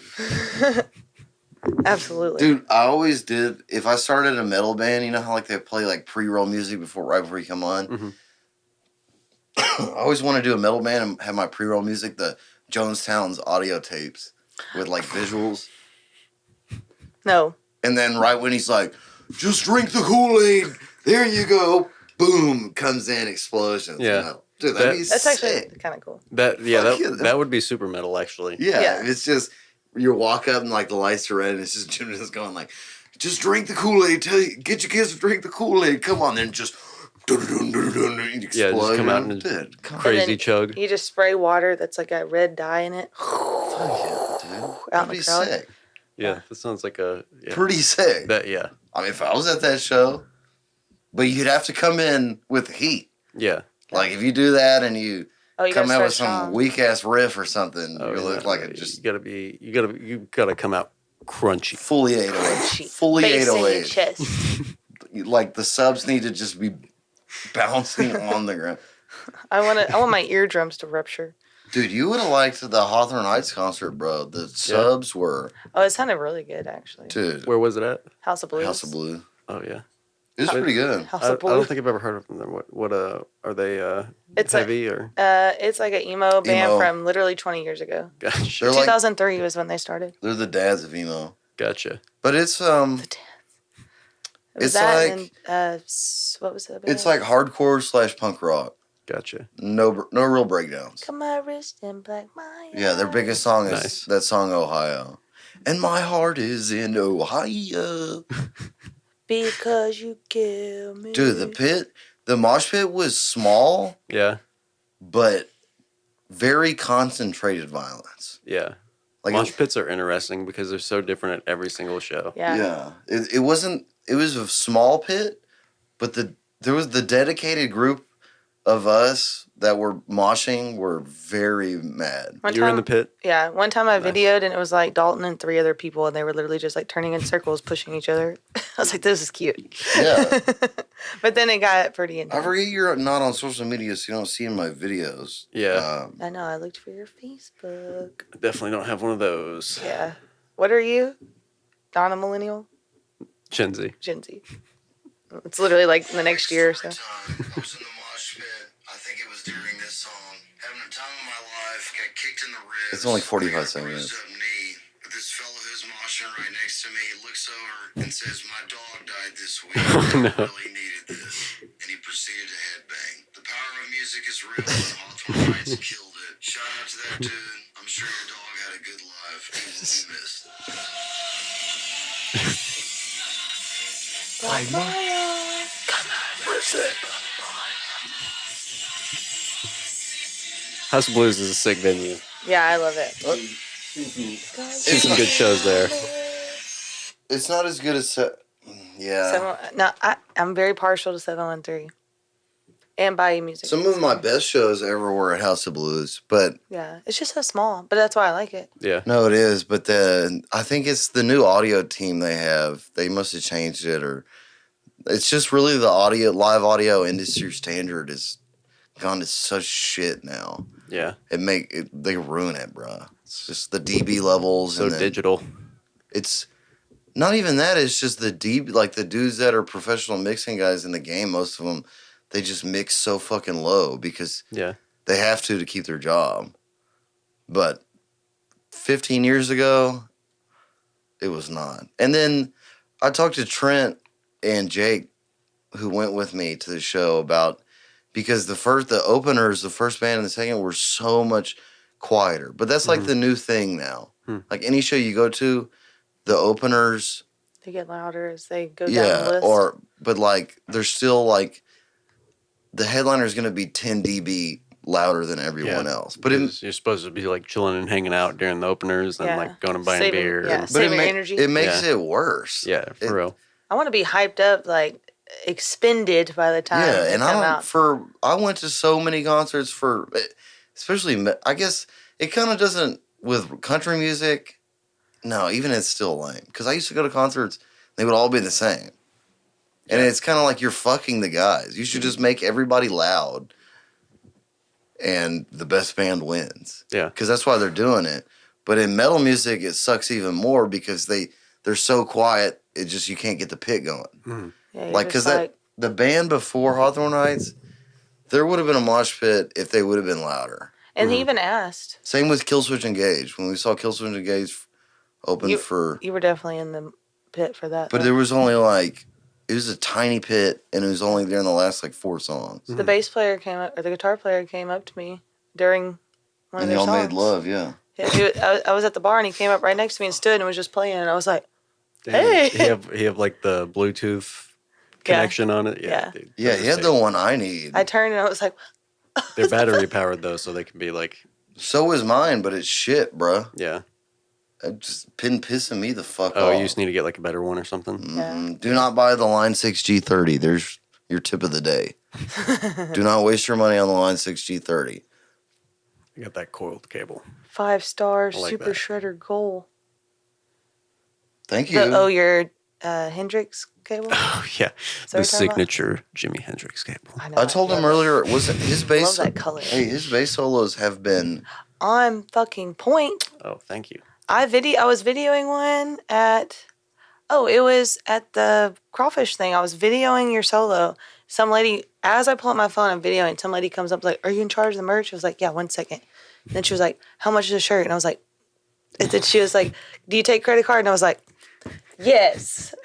Absolutely. Dude, I always did. If I started a metal band, you know how like they play like pre-roll music right before you come on? Mm-hmm. I always want to do a metal band and have my pre-roll music, the Jonestown's audio tapes with like visuals. No. And then right when he's like, just drink the Kool-Aid, there you go, boom, comes in, explosions. Yeah. You know? Dude, that'd be That's sick. actually kind of cool. That would be super metal actually. Yeah, it's just you walk up and like the lights are red and it's just Jim just going like, just drink the Kool-Aid. Get your kids to drink the Kool-Aid. Come on, then just explode. Yeah, just come out and Dude, crazy chug. You just spray water that's like got red dye in it. Fuck yeah, dude. Out That'd in be the crowd. sick. Yeah, that sounds like a Pretty sick. yeah. I mean, if I was at that show, but you'd have to come in with the heat. Yeah. Like if you do that and you You come gotta out with start some strong. weak ass riff or something, Oh, you look yeah. like it just you gotta come out crunchy. fully 808. Fully Bass in your 808. chest. Like the subs need to just be bouncing on the ground. I want my eardrums to rupture. Dude, you would have liked the Hawthorne Heights concert, bro. The subs were, Oh, it sounded really good actually. dude, Where was it at? House of Blues. House of Blue. Oh yeah. It was pretty good. House I of Blue. don't think I've ever heard of them. What are they? It's heavy or? It's like an emo band Emo. from literally 20 years ago. Gotcha. They're like 2003 was when they started. they're the dads of emo, Gotcha. but it's It was It's that like- and then, what was that band? it's like hardcore / punk rock. Gotcha. No real breakdowns. Come my wrist and black my Yeah, their biggest song is Nice. that song Ohio, and my heart is in Ohio. Because you kill me. Dude, the mosh pit was small, Yeah. but very concentrated violence. Yeah. Like Mosh pits are interesting because they're so different at every single show. Yeah. It wasn't. It was a small pit, but there was the dedicated group of us that were moshing were very mad. One You were in time- the pit? Yeah, one time I Nice. videoed and it was like Dalton and 3 other people and they were literally just like turning in circles, pushing each other. I was like, this is cute. Yeah. But then it got pretty I intense. forget you're not on social media, so you don't see in my videos. Yeah. I know, I looked for your Facebook. I definitely don't have one of those. Yeah. What are you? Not a millennial? Gen Z. Gen Z. It's literally like the next year or so. I was in the mosh pit. I think it was during this song. Having the time of my life. Got kicked in the ribs. It's only 45 seconds. Knee, but this fellow who's moshing right next to me looks over and says, "My dog died this week. no. I really needed this." And he proceeded to headbang. The power of music is real, and Hawthorne Heights killed it. Shout out to that dude. I'm sure your dog had a good life. He will be missed. House of Blues is a sick venue. Yeah, I love it. See some good shows there. It's not as good as yeah. I'm very partial to 713 and Bayou Music. Some of my best shows ever were at House of Blues, but Yeah, it's just so small, but that's why I like it. Yeah. no, it is. But I think it's the new audio team they have. They must have changed it, or it's just really the live audio industry standard is gone to such shit now. Yeah. They ruin it, bro. It's just the dB levels So and then digital. It's not even that. It's just the dB, like the dudes that are professional mixing guys in the game. Most of them, they just mix so fucking low because Yeah. they have to keep their job. But 15 years ago, it was not. And then I talked to Trent and Jake, who went with me to the show, about because the openers, the first band and the second were so much quieter. But that's like the new thing now. Like any show you go to, the openers, They get louder as they go down the list. but like they're still like the headliner is going to be 10 dB louder than everyone else. But you're supposed to be like chilling and hanging out during the openers and like going and buying beer. Yeah, and- saving your energy. It makes it worse. yeah, for real. I want to be hyped up, like expended by the time Yeah, they and come out. I went to so many concerts especially, I guess it kind of doesn't with country music. No, even it's still lame. Because I used to go to concerts, they would all be the same. And it's kind of like you're fucking the guys. You should just make everybody loud and the best band wins. Yeah. Because that's why they're doing it. But in metal music, it sucks even more because they're so quiet, you can't get the pit going. Yeah, you're Like, just because the band before Hawthorne Heights, there would have been a mosh pit if they would have been louder. and he even asked. Same with Killswitch Engage. When we saw Killswitch Engage open for... You were definitely in the pit for that. But though. there was only it was a tiny pit, and it was only there in the last 4 songs. The bass player came up, or the guitar player came up to me during one And of they their all songs. made love, yeah. Yeah, I was at the bar and he came up right next to me and stood and was just playing, and I was like, Did Hey! he have like the Bluetooth connection on it? Yeah. Dude, Yeah, those he are had sick. the one I need. I turned and I was like, They're battery powered though, so they can be like, So is mine, but it's shit, bruh. yeah. It's been pissing me the fuck Oh, off. you just need to get like a better one or something. Mhm. Do not buy the Line 6 G30. There's your tip of the day. Do not waste your money on the Line 6 G30. I got that coiled cable. 5 stars, I like Super that. Shredder Gold. Thank you. Your Hendrix cable? Oh yeah, that the what you're talking about? signature Jimi Hendrix cable. know, I told him love it. earlier, was it his bass? love that color. Hey, his bass solos have been... On fucking point. Oh, thank you. I was videoing one at Oh, it was at the crawfish thing. I was videoing your solo. Some lady, as I pull up my phone, I'm videoing. Some lady comes up like, "Are you in charge of the merch?" I was like, "Yeah, 1 second." And then she was like, "How much is a shirt?" And I was like, and then she was like, "Do you take credit card?" And I was like, "Yes."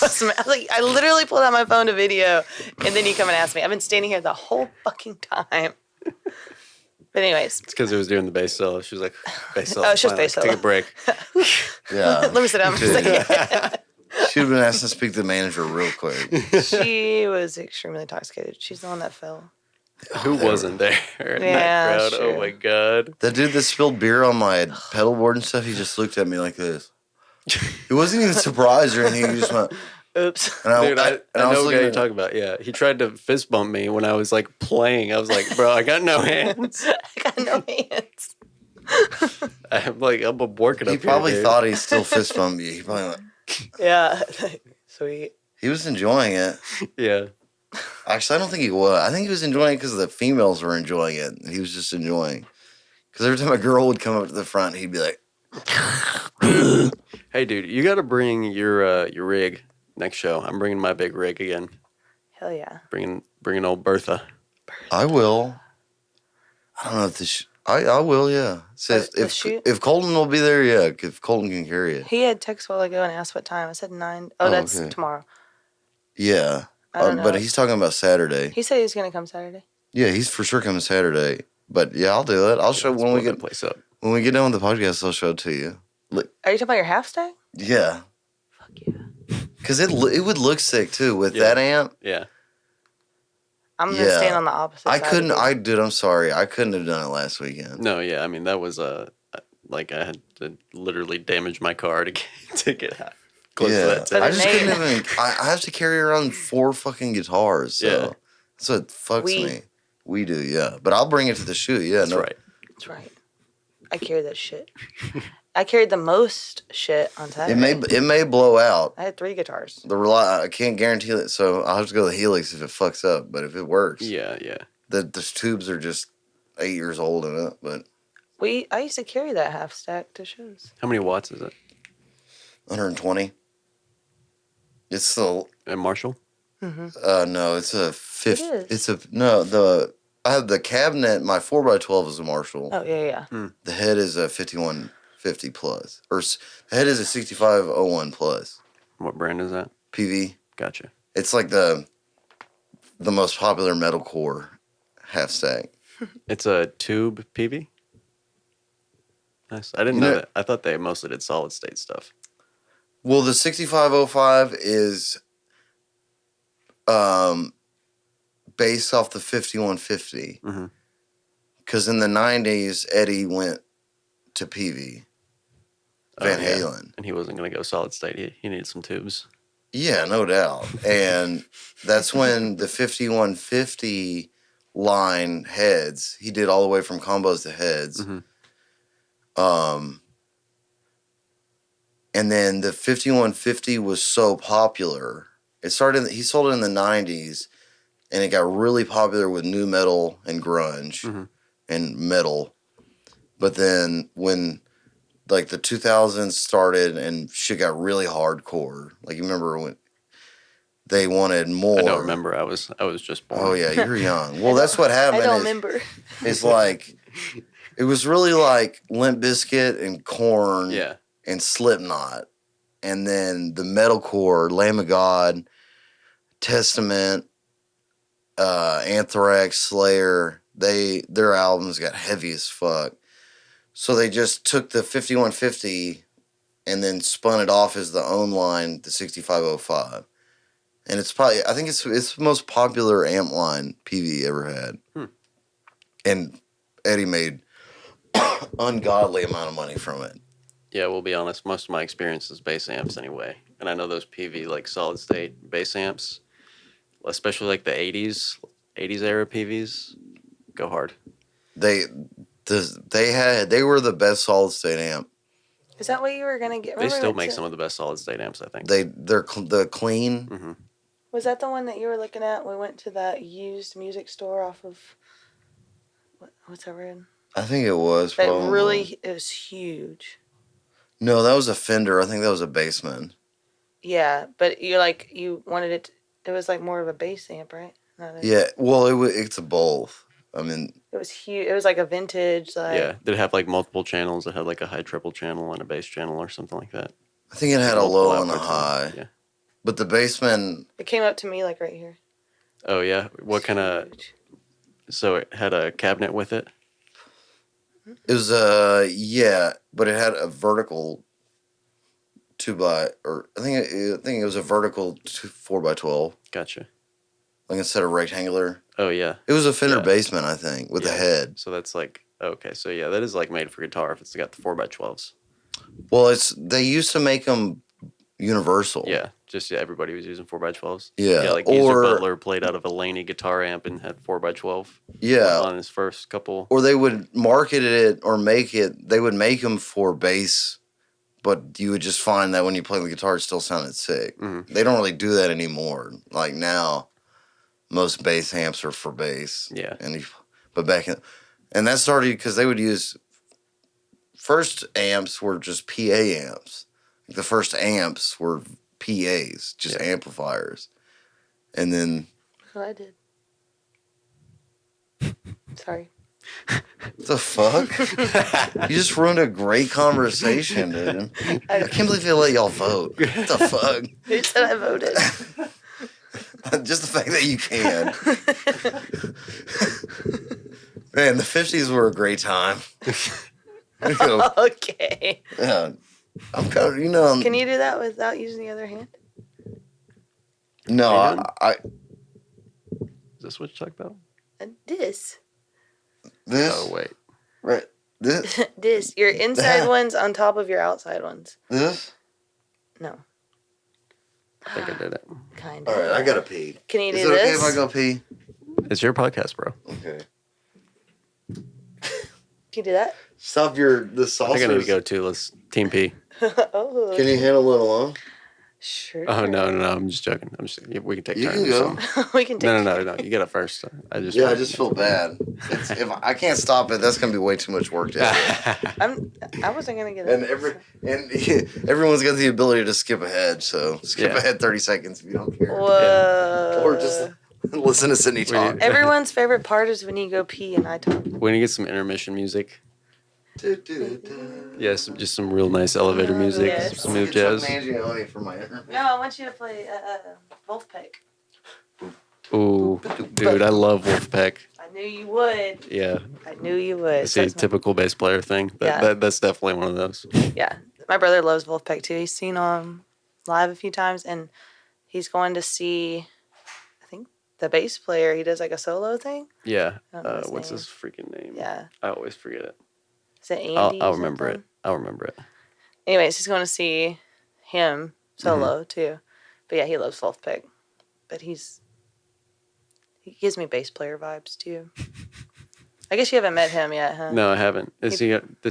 I literally pulled out my phone to video, and then you come and ask me. I've been standing here the whole fucking time. But anyways. It's because it was doing the bass solo. She was like, bass solo. Oh, it's just Fine, bass like, solo. Take a break. Yeah. Let me sit down for a second. She'd have been asked to speak to the manager real quick. She was extremely intoxicated. She's the one that fell. Who wasn't there in Yeah, that crowd? sure. Oh my god. The dude that spilled beer on my pedal board and stuff, he just looked at me like this. He wasn't even surprised or anything. He just went, Oops. and Dude, I was know what looking guy you're at- talking about. Yeah, he tried to fist bump me when I was like playing. I was like, bro, I got no hands. I got no hands. I'm working up He here, probably dude. thought he still fist bumped you. He probably went, Yeah. Sweet. he was enjoying it. Yeah. Actually, I don't think he was. I think he was enjoying it because the females were enjoying it. And he was just enjoying. Because every time a girl would come up to the front, he'd be like, Hey, dude, you got to bring your rig next show. I'm bringing my big rig again. Hell yeah. Bringing old Bertha. I will. I don't know if this. I will, yeah. So The shoot? if Colton will be there, yeah. If Colton can carry it, He had text a while ago and asked what time. I said 9. Oh, Oh, that's okay. tomorrow. yeah. I don't know. But he's talking about Saturday. He said he was going to come Saturday. Yeah, he's for sure coming Saturday. But yeah, I'll do it. I'll show Let's when we blow get that place up. when we get done with the podcast. I'll show it to you. Are you talking about your half stack? Yeah, Fuck yeah. because it would look sick too with Yeah. that amp. Yeah. I'm going to Yeah. stand on the opposite I side. of couldn't. you. Dude, I'm sorry. I couldn't have done it last weekend. No, yeah. I mean, that was like I had to literally damage my car to get close to Yeah, that. But I it just made- couldn't even. I have to carry around 4 fucking guitars. So Yeah. that's what fucks We- me. We do, yeah. But I'll bring it to the shoot. Yeah, That's no, right. That's right. I carried that shit. I carried the most shit on Saturday. It may blow out. I had 3 guitars. I can't guarantee it, so I'll have to go to the Helix if it fucks up. But if it works, Yeah, yeah. the tubes are just 8 years old in it. But I used to carry that half stack to shows. How many watts is it? 120. It's still And Marshall? no, it's a 50. It is. It's a no. I have the cabinet. My 4x12 is a Marshall. Oh, yeah, yeah. The head is a 5150 plus, or the head is a 6501 plus What brand is that? PV. Gotcha. It's like the most popular metalcore half stack. It's a tube PV? Nice. I didn't know that. I thought they mostly did solid state stuff. Well, the 6505 is based off the 5150. Mhm. Because in the 90s, Eddie went to PV. Van Oh, yeah. Halen. And he wasn't going to go solid state. He needed some tubes. Yeah, no doubt. And that's when the 5150 line heads, he did all the way from combos to heads. Mhm. And then the 5150 was so popular. He sold it in the 90s, and it got really popular with new metal and grunge Mhm. and metal. But then when like the 2000s started and shit got really hardcore, like you remember when they wanted more. I don't remember. I was just born. Oh yeah, you're young. Well, that's what happened. I don't is- remember. It's like it was really like Limp Bizkit and Korn Yeah. and Slipknot, and then the metalcore, Lamb of God, Testament, Anthrax, Slayer. Their albums got heavy as fuck. So they just took the 5150 and then spun it off as the own line, the 6505. And it's probably, I think it's the most popular amp line PV ever had. And Eddie made ungodly amount of money from it. Yeah, we'll be honest. Most of my experience is bass amps anyway. And I know those PV, like solid state bass amps, especially like the 80s era PVs, go hard. They were the best solid state amp. Is that what you were going to get? They Remember still we make went some of the best solid state amps, I think. The clean. Mm-hmm. Was that the one that you were looking at? We went to that used music store off of, what's that word? I think it was. That probably. it was huge. No, that was a Fender. I think that was a Bassman. Yeah, but you wanted it. It was like more of a bass amp, right? Yeah, well, it's a both. I mean, It was huge. It was like a vintage, Yeah. Did it have like multiple channels? It had like a high treble channel and a bass channel or something like that. I think it had a Multiple low and a outputs high. Yeah. But the Bassman, It came up to me like right here. Oh yeah. What kind of? Huge. So it had a cabinet with it. it was yeah, but it had a vertical 2x, or I think it was a vertical 4x12, Gotcha. like instead of rectangular. Oh yeah. It was a Fender Yeah. Bassman, I think, with a Yeah. head. So that's like okay. So yeah, that is like made for guitar if it's got the 4x12s. Well, they used to make them universal. Yeah. Just everybody was using 4x12s. Yeah, Yeah. Like Geezer or Butler played out of a Laney guitar amp and had 4x12. yeah, On his first couple. or they would market it or make it. They would make them for bass, but you would just find that when you play the guitar, it still sounded sick. Mm-hmm. They don't really do that anymore. Like now, most bass amps are for bass. Yeah. But and that started because they would use, first amps were just PA amps. The first amps were PAs, just amplifiers, and then That's what I did. Sorry. the fuck? You just ruined a great conversation, dude. I can't believe they let y'all vote. What the fuck? Who said I voted? Just the fact that you can. Man, the 50s were a great time. Okay. Yeah, I'm kind of, you know. Can you do that without using the other hand? No, I Is this what you're talking about? This. this. Oh wait. Right. This. This. Your inside ones on top of your outside ones. This. No. I think I did it. Kind All of. right, I gotta pee. Can you do Is it okay this? if I go pee? It's your podcast, bro. Okay. Can you do that? Stop the saucers. I think I need to go too. Let's team P. Oh. Can you handle it alone? Sure. Oh no, I'm just joking. We can take You turns. can go. We can take No. You get it first. I just feel bad. If I can't stop it, that's gonna be way too much work to edit. I wasn't gonna get it. And everyone's got the ability to skip ahead, so skip Yeah. ahead 30 seconds if you don't care. Whoa. Or just listen to Sydney talk. Everyone's favorite part is when you go pee and I talk. We're gonna get some intermission music. Yes, just some real nice elevator music, Yes. some smooth jazz. For my No, I want you to play Wolfpack. Ooh, dude, I love Wolfpack. I knew you would. Yeah, I knew you would. it's a typical bass player thing. That's definitely one of those. Yeah. My brother loves Wolfpack too. He's seen them live a few times, and he's going to see, I think, the bass player. He does like a solo thing. Yeah. I don't know his What's name. his freaking name? Yeah. I always forget it. Is it Andy? I'll or remember it. something? I'll remember it. Anyways, he's going to see him solo too. But yeah, he loves Wolfpack. But he gives me bass player vibes too. I guess you haven't met him yet, huh? No, I haven't. Does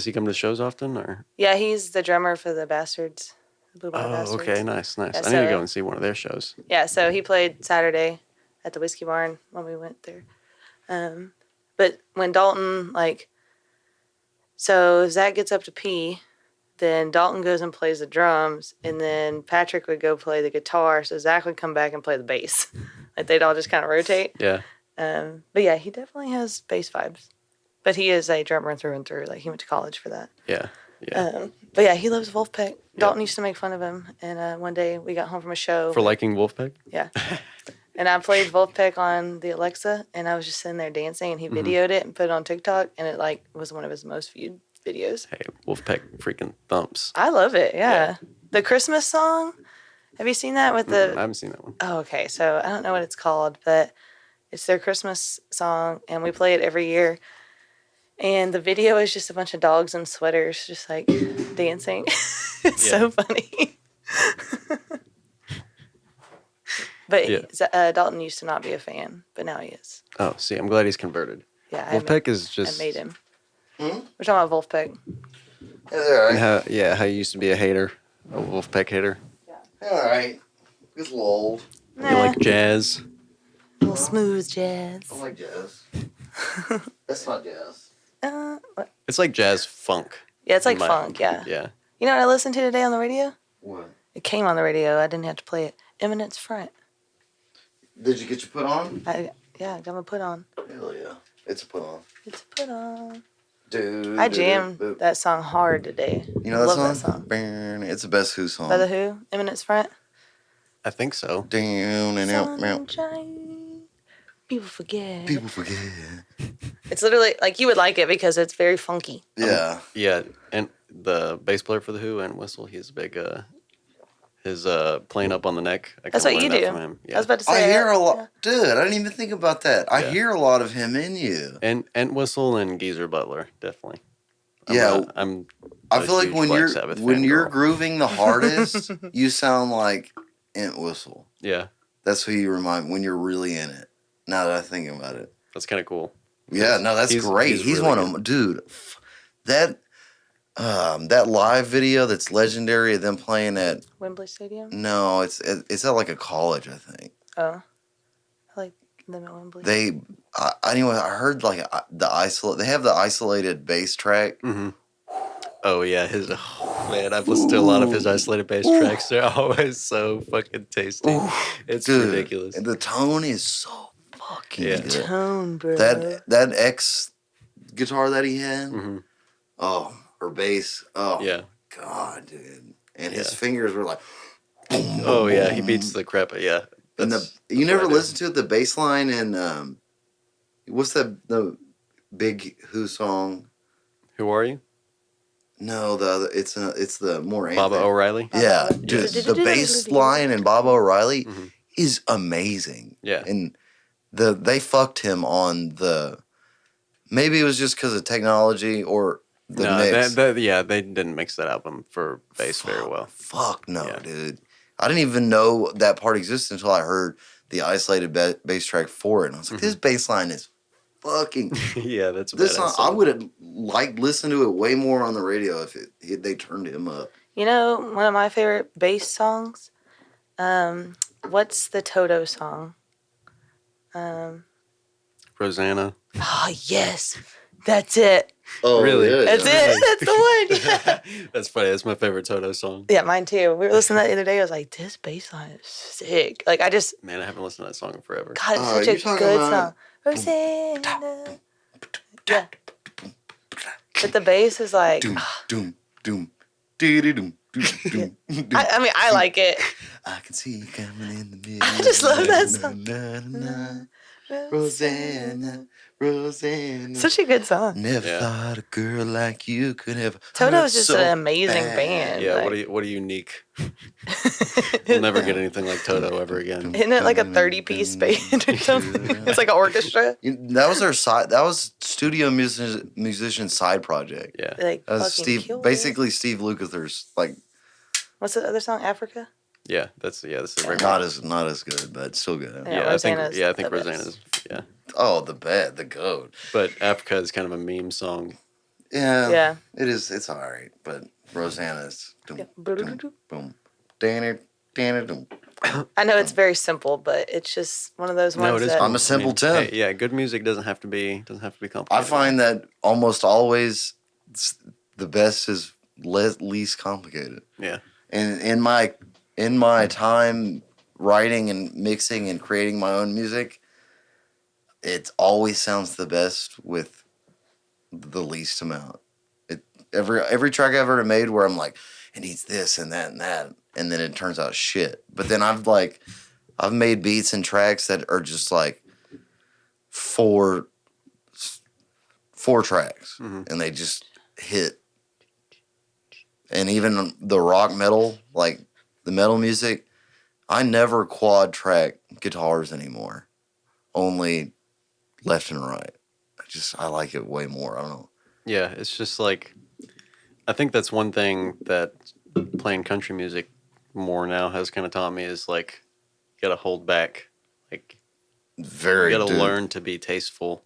he come to shows often or? Yeah, he's the drummer for the Bastards. The Blue Bar Oh, Bastards. okay, nice. Yeah, I need to so- go and see one of their shows. Yeah, so he played Saturday at the Whiskey Barn when we went there. But when Dalton, so Zach gets up to pee, then Dalton goes and plays the drums, and then Patrick would go play the guitar, so Zach would come back and play the bass. They'd all just kind of rotate. Yeah. But yeah, he definitely has bass vibes. But he is a drummer through and through. He went to college for that. Yeah. But yeah, he loves Wolfpack. Dalton used to make fun of him, and one day we got home from a show. For liking Wolfpack? Yeah. And I played Wolfpack on the Alexa, and I was just sitting there dancing, and he videoed it and put it on TikTok, and it was one of his most viewed videos. Hey, Wolfpack freaking thumps. I love it. Yeah. The Christmas song. Have you seen that with the? I haven't seen that one. Oh, okay. So I don't know what it's called, but it's their Christmas song, and we play it every year. And the video is just a bunch of dogs in sweaters, just dancing. It's so funny. But Dalton used to not be a fan, but now he is. Oh, see, I'm glad he's converted. Yeah, Wolfpack is just. I made him. We're talking about Wolfpack. Yeah, they're all right. How you used to be a hater, a Wolfpack hater. All right. It's a little old. You like jazz. A little smooth jazz. I like jazz. That's not jazz. What? It's like jazz funk. Yeah, it's like in my funk, opinion. yeah. Yeah. You know what I listened to today on the radio? What? It came on the radio. I didn't have to play it. Eminence Front. Did you get your put on? Yeah, I got my put on. Hell yeah. It's a put on. It's a put on. Dude. I jammed that song hard today. You know I that love song? that song. It's the best Who song. By the Who? Eminence Front? I think so. Down and out. Sunshine. People forget. People forget. It's literally, like, you would like it because it's very funky. Yeah. Yeah, and the bass player for the Who, and Whistle, he's a big. His playing up on the neck. I That's what kinda you learned do. that from him. Yeah. I was about to say I hear that. a lot. Yeah. Dude, I didn't even think about that. I Yeah. hear a lot of him in you. And Whistle and Geezer Butler, definitely. I feel like huge when Black you're Sabbath when you're fangirl. grooving the hardest, you sound like Ent Whistle. Yeah, That's who you remind when you're really in it. Now that I think about it. that's kind of cool. Yeah, no, that's He's- great. he's He's really one of them, dude. That live video that's legendary of them playing at Wembley Stadium? no, it's at like a college, I think. Oh. I like them at Wembley. Anyway, I heard like they have the isolated bass track. Mm-hmm. Oh yeah, man, I've listened to a lot of his isolated bass tracks. They're always so fucking tasty. It's Dude, ridiculous. The tone is so fucking good. Tone, bro. That X guitar that he had, Mhm. oh, or bass, oh, Yeah. God, dude, and his Yeah. fingers were like, Oh yeah, he beats the crap. Yeah. and you never listened to it, the bass line and what's the big Who song? Who are you? No, the other, it's the more Baba anthem. O'Reilly. Yeah, Yes. dude, the bass line in Bob O'Reilly Mhm. is amazing. Yeah. And they fucked him on the. Maybe it was just because of technology or the mix. They didn't mix that album for bass very well. Fuck no, Yeah. dude. I didn't even know that part existed until I heard the isolated bass track for it. And I was like, this bass line is fucking. Yeah, that's a This badass song, I song. would have liked listened to it way more on the radio if they turned him up. You know, one of my favorite bass songs? What's the Toto song? Rosanna. Oh, yes. That's it. Oh, Really? yeah, That's yeah. it. That's the one. That's funny. That's my favorite Toto song. Yeah, mine too. We were listening to that the other day. I was like, this bass line is sick. Like, I just, Man, I haven't listened to that song in forever. God, it's you're such a talking good about- song. Rosanna. Yeah. But the bass is like, Doom, doom, doom, dee doom, doom, doom, doom. I mean, I like it. I can see you coming in the middle. I just love that song. Rosanna, Rosanna. Such a good song. Never Yeah. thought a girl like you could have. Toto hurt is just so an amazing bad. band. Yeah, like, what a unique. We'll never get anything like Toto ever again. Isn't it like a 30-piece band or something? It's like an orchestra. That was their side. That was studio musician side project. Yeah. Like, That was fucking kill it. basically Steve Lukather's like What's the other song? Africa? Yeah, this is a very not as good, but still good. Yeah. I think Rosanna's I think the best. Rosanna's Oh, the goat. But Africa is kind of a meme song. Yeah, Yeah. it is. It's all right, but Rosanna's Yeah. boom, Danny, doom. I know it's very simple, but it's just one of those ones No, it is. that I'm a simpleton. Hey, yeah, good music doesn't have to be complicated. I find that almost always the best is least complicated. Yeah. And in my time writing and mixing and creating my own music, it always sounds the best with the least amount. Every track I've ever made where I'm like, it needs this and that, and then it turns out shit. But then I've made beats and tracks that are just like four tracks, and they just hit. And even the rock metal, like the metal music, I never quad track guitars anymore. Only left and right. I like it way more. I don't know. Yeah, it's just like I think that's one thing that playing country music more now has kind of taught me is like you got to hold back. Like Very. you got to dude. learn to be tasteful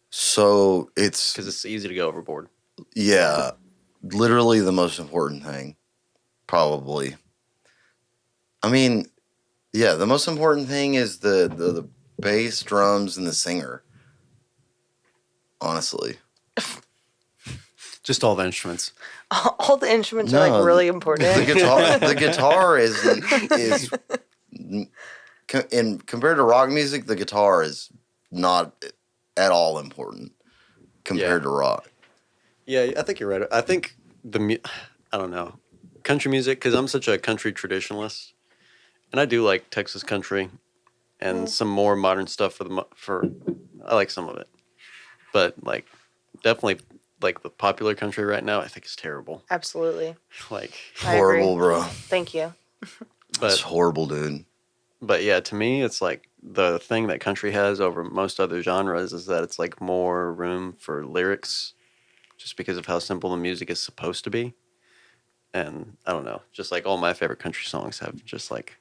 So it's because it's easy to go overboard. yeah, literally the most important thing, probably. I mean, yeah, the most important thing is the bass, drums, and the singer. Honestly. Just all the instruments. All the instruments are No, like really the important. guitar is compared to rock music, the guitar is not at all important compared to rock. Yeah, I think you're right. I think I don't know, country music, because I'm such a country traditionalist, and I do like Texas country and some more modern stuff for I like some of it, but like definitely like the popular country right now, I think is terrible. Absolutely. Like I agree. Horrible, bro. Thank you. It's horrible, dude. But yeah, to me, it's like the thing that country has over most other genres is that it's like more room for lyrics, just because of how simple the music is supposed to be. And I don't know, just like all my favorite country songs have just like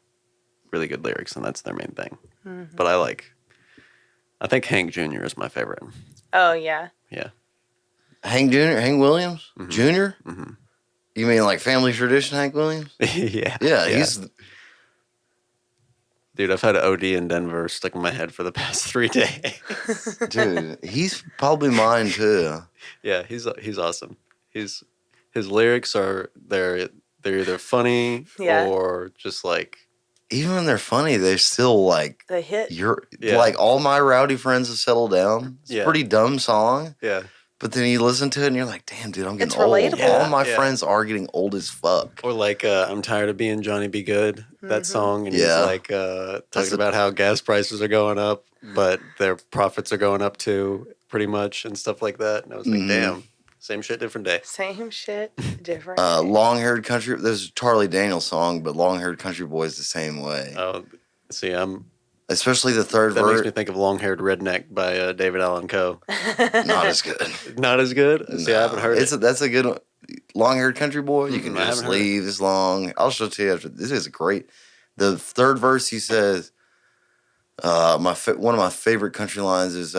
really good lyrics, and that's their main thing. Mm-hmm. But I think Hank Jr. is my favorite. Oh, yeah. Yeah. Hank Williams Mhm. Jr. Hmm. You mean like Family Tradition, Hank Williams? Yeah. Yeah, he's Dude, I've had an OD in Denver stuck in my head for the past 3 days. dude. He's probably mine too. Yeah, he's awesome. His lyrics they're either funny Yeah. or just like Even when they're funny, they're still like The hit. like All My Rowdy Friends Have Settled Down. It's a pretty dumb song. yeah. But then you listen to it and you're like, damn, dude, I'm getting It's old. relatable. All my Yeah. friends are getting old as fuck. Or like I'm tired of being Johnny Be Good, that song, and Yeah. he's like talking about how gas prices are going up, but their profits are going up too, pretty much, and stuff like that. And I was like, damn, same shit, different day. Same shit, different. Long Haired Country, there's a Charlie Daniels song, but Long Haired Country Boy is the same way. See, Especially the third that makes verse. me think of Long Haired Redneck by David Allan Coe. Not as good. Not as good? See, I haven't heard it. That's a good one. Long Haired Country Boy, you can I just haven't heard it. leave this long. I'll show it to you after. This is great. The third verse, he says, one of my favorite country lines is,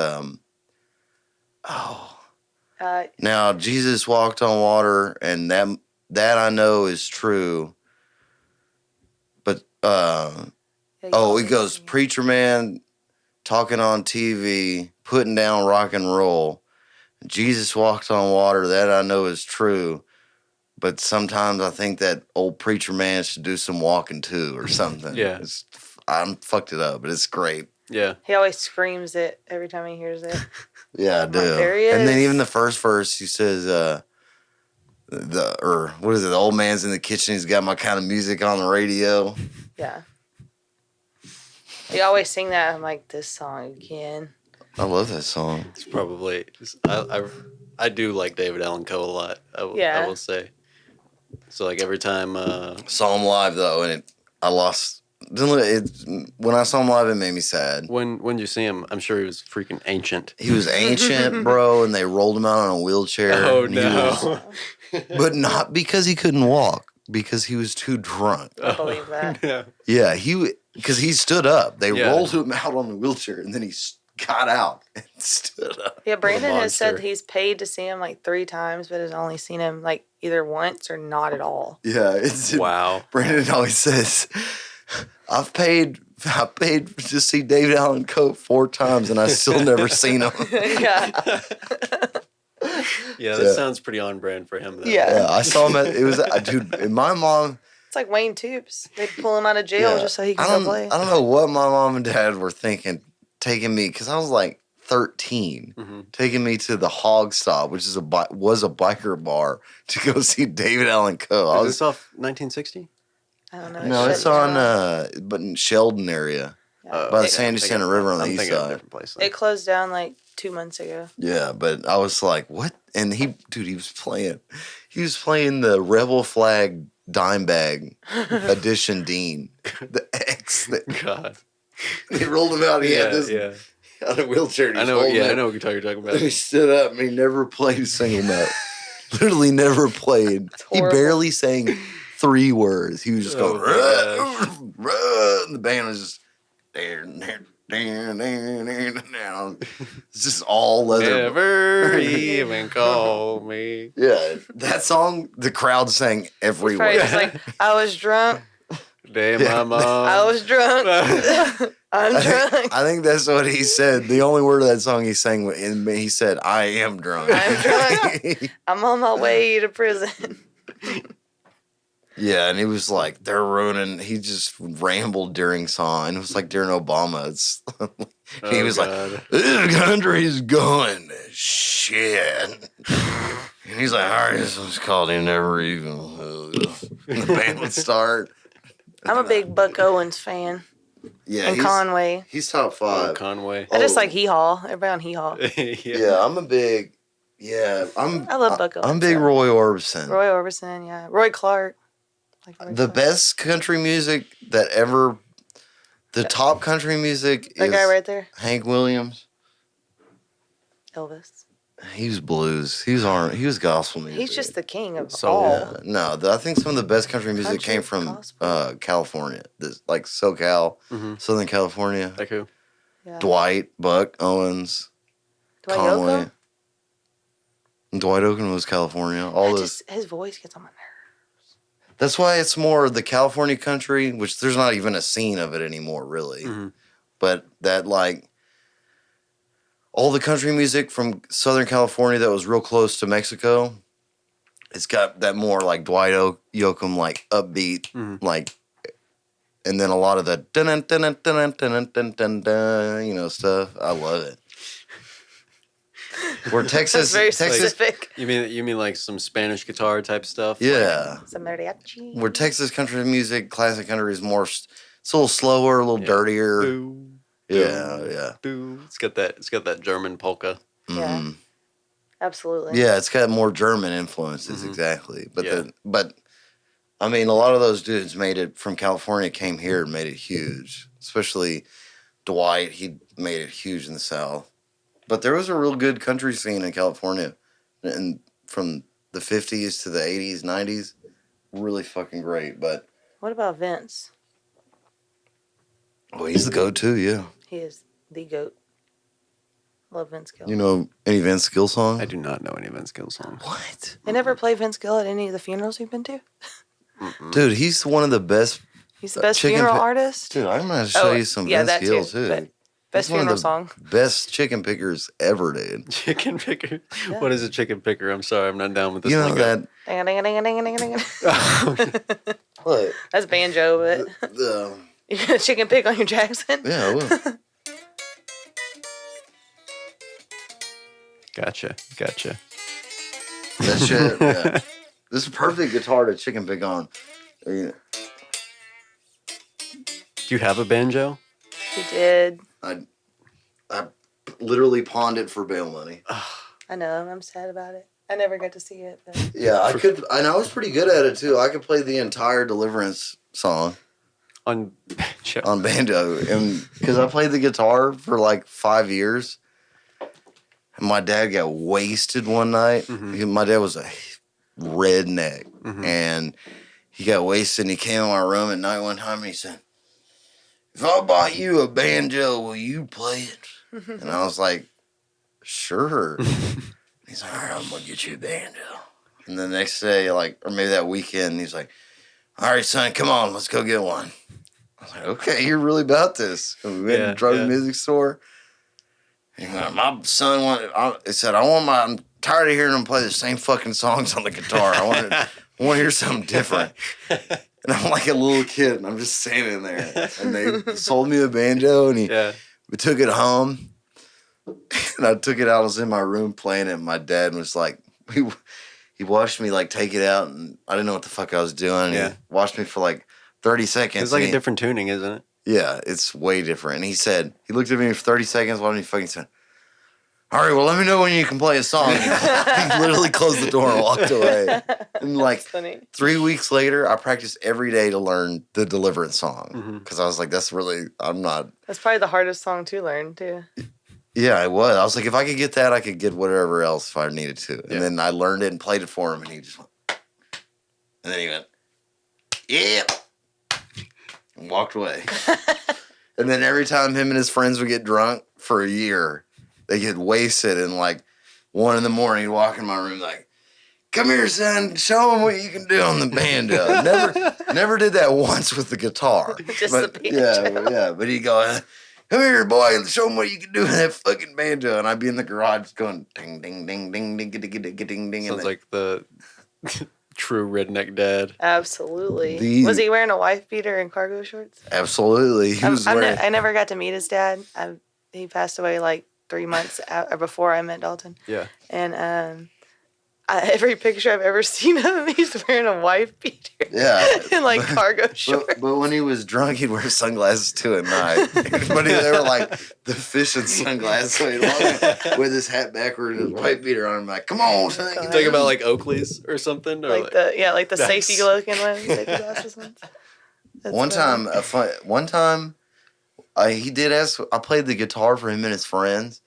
now Jesus walked on water, and that I know is true. But he goes, preacher man talking on TV, putting down rock and roll. Jesus walked on water, that I know is true. But sometimes I think that old preacher man should do some walking too, or something. Yeah. I fucked it up, but it's great. Yeah. He always screams it every time he hears it. Yeah, I do. There he And then is. even the first verse, he says, what is it? The old man's in the kitchen. He's got my kind of music on the radio. Yeah. You always sing that. I'm like, this song again. I love that song. It's probably I do like David Allan Coe a lot. I will say. So like every time Saw him live though, and I lost. When I saw him live, it made me sad. when you see him, I'm sure he was freaking ancient. He was ancient, bro, and they rolled him out on a wheelchair. Oh and he no. but not because he couldn't walk, because he was too drunk. I believe that. Yeah. Yeah, because he stood up. They Yeah. rolled him out on the wheelchair, and then he got out and stood up. Yeah, Brandon has said monster. he's paid to see him like 3 times, but has only seen him like either once or not at all. Yeah, it's Wow. Brandon always says, "I paid to see David Allan Coe 4 times, and I still never seen him." Yeah. Yeah, that sounds pretty on brand for him though. Yeah. Yeah, I saw him dude. And my mom. It's like Wayne Toops. They'd pull him out of jail just so he can go play. I don't know what my mom and dad were thinking, taking me, because I was like 13, taking me to the Hog Stop, which is was a biker bar, to go see David Allan Coe. Is this off 1960? I don't know. No, it's on, but in Sheldon area, by the Sandy Center River on the east side. Different place. It closed down like 2 months ago. Yeah, but I was like, what? And he was playing the Rebel Flag Dime Bag Edition Dean, the X. God. They rolled him out. He had this yeah. on a wheelchair. And I know. Yeah, I know what you're talking about. And he stood up and he never played a single note. Literally never played. He horrible. barely sang 3 words. He was just going, Oh, "Ruh," and the band was just, it's just all leather. Never even call me. Yeah, that song, the crowd sang Probably everywhere. just like, I was drunk. Damn, my mom. I was drunk. I'm drunk. I think that's what he said. The only word of that song he sang, and he said, "I am drunk." I'm drunk. I'm on my way to prison. Yeah, and he was like, they're ruining. He just rambled during song. It was like during Obama. He was like, this country's going to shit. And he's like, all right, this one's called He Never Even. And the band would start. I'm a big Buck Owens fan. Yeah, And Conway. He's top 5. Conway. I just like Hee Haw. Everybody on Hee Haw. Yeah, I'm a big. Yeah, I love Buck Owens. I'm big so. Roy Orbison. Roy Orbison, yeah. Roy Clark. Like Roy The Clark. best country music that ever. The top country music That is guy right there. Hank Williams. Elvis. He was blues. He was gospel music. He's just the king of Soul. all. Yeah. No, I think some of the best country music Country, came from gospel. California, like SoCal, Southern California. Like who? Yeah. Dwight, Buck Owens, Dwight Conway. Yoakam? Dwight Oaken was California. All those. His voice gets on my nerves. That's why it's more the California country, which there's not even a scene of it anymore, really. But that like all the country music from Southern California that was real close to Mexico, it's got that more like Dwight Yoakam like upbeat like, and then a lot of the dun dun dun dun dun dun dun dun stuff. I love it. Where Texas, That's very specific. You mean like some Spanish guitar type stuff? yeah. Some mariachi. Where Texas country music, classic country is more, it's a little slower, a little dirtier. Boo, Yeah. boo. It's got that German polka. Yeah. Absolutely. Yeah, it's got more German influences, exactly. But I mean, a lot of those dudes made it from California, came here and made it huge. Especially Dwight, he made it huge in the South. But there was a real good country scene in California, and from the 50s to the 80s, 90s, really fucking great. But What about Vince? oh, he's the go-to, yeah. He is the GOAT. Love Vince Gill. You know any Vince Gill song? I do not know any Vince Gill songs. What? They never play Vince Gill at any of the funerals you've been to? Dude, he's one of the best. He's the best Chicken funeral pi- artist? Dude, I'm going to show you some Vince that Gill, too. too. But best He's one funeral of the song. best chicken pickers ever, dude. Chicken picker. Yeah. What is a chicken picker? I'm sorry, I'm not down with this. You know lingo. Ding, ding, ding, ding, ding, ding, ding. What? That's banjo, but you got a chicken pick on your Jackson? Yeah, I will. Gotcha. That shit, yeah. This is a perfect guitar to chicken pick on. Do you have a banjo? He did. I literally pawned it for bail money. I know. I'm sad about it. I never got to see it. But Yeah, I could, and I was pretty good at it too. I could play the entire Deliverance song On banjo. on banjo, and because I played the guitar for like 5 years. And my dad got wasted one night. My dad was a redneck, and he got wasted. And he came in my room at night one time, and he said, "If I bought you a banjo, will you play it?" And I was like, "Sure." He's like, "All right, I'm gonna get you a banjo." And the next day, or maybe that weekend, he's like, "All right, son, come on, let's go get one." I was like, "Okay, you're really about this." And we went and drove to the music store. And my son I'm tired of hearing him play the same fucking songs on the guitar. I want to hear something different. And I'm like a little kid, and I'm just standing there. And they sold me a banjo, and we took it home. And I took it out. I was in my room playing it. And my dad was like, he watched me take it out, and I didn't know what the fuck I was doing. And he watched me for 30 seconds. It's like a different tuning, isn't it? Yeah, it's way different. And he looked at me for 30 seconds, watched me fucking say, "All right, well, let me know when you can play a song." He literally closed the door and walked away. And 3 weeks later, I practiced every day to learn the Deliverance song. Because I was like, that's probably the hardest song to learn, too. Yeah, it was. I was like, if I could get that, I could get whatever else if I needed to. And then I learned it and played it for him, and he just went, and then he went, "Yeah," and walked away. And then every time him and his friends would get drunk for a year, they get wasted, and 1 in the morning, he'd walk in my room like, "Come here, son, show him what you can do on the banjo." Never did that once with the guitar. Just the banjo. Yeah, but he'd go, come here, boy, show them what you can do with that fucking banjo. And I'd be in the garage going ding, ding, ding, ding, ding, ding, ding, ding, ding. Sounds like the true redneck dad. Absolutely. Was he wearing a wife beater and cargo shorts? Absolutely. He was wearing... I never got to meet his dad. He passed away like 3 months before I met Dalton. Yeah. And every picture I've ever seen of him, he's wearing a wife beater. Yeah. And like cargo shorts. But when he was drunk, he'd wear sunglasses too at night. But they were like the fishing sunglasses. So he'd walk with his hat backward and his white beater on. I'm like, come on, son. You think about like Oakley's or something? Or like the safety looking ones, safety glasses ones. One time, he did ask. I played the guitar for him and his friends,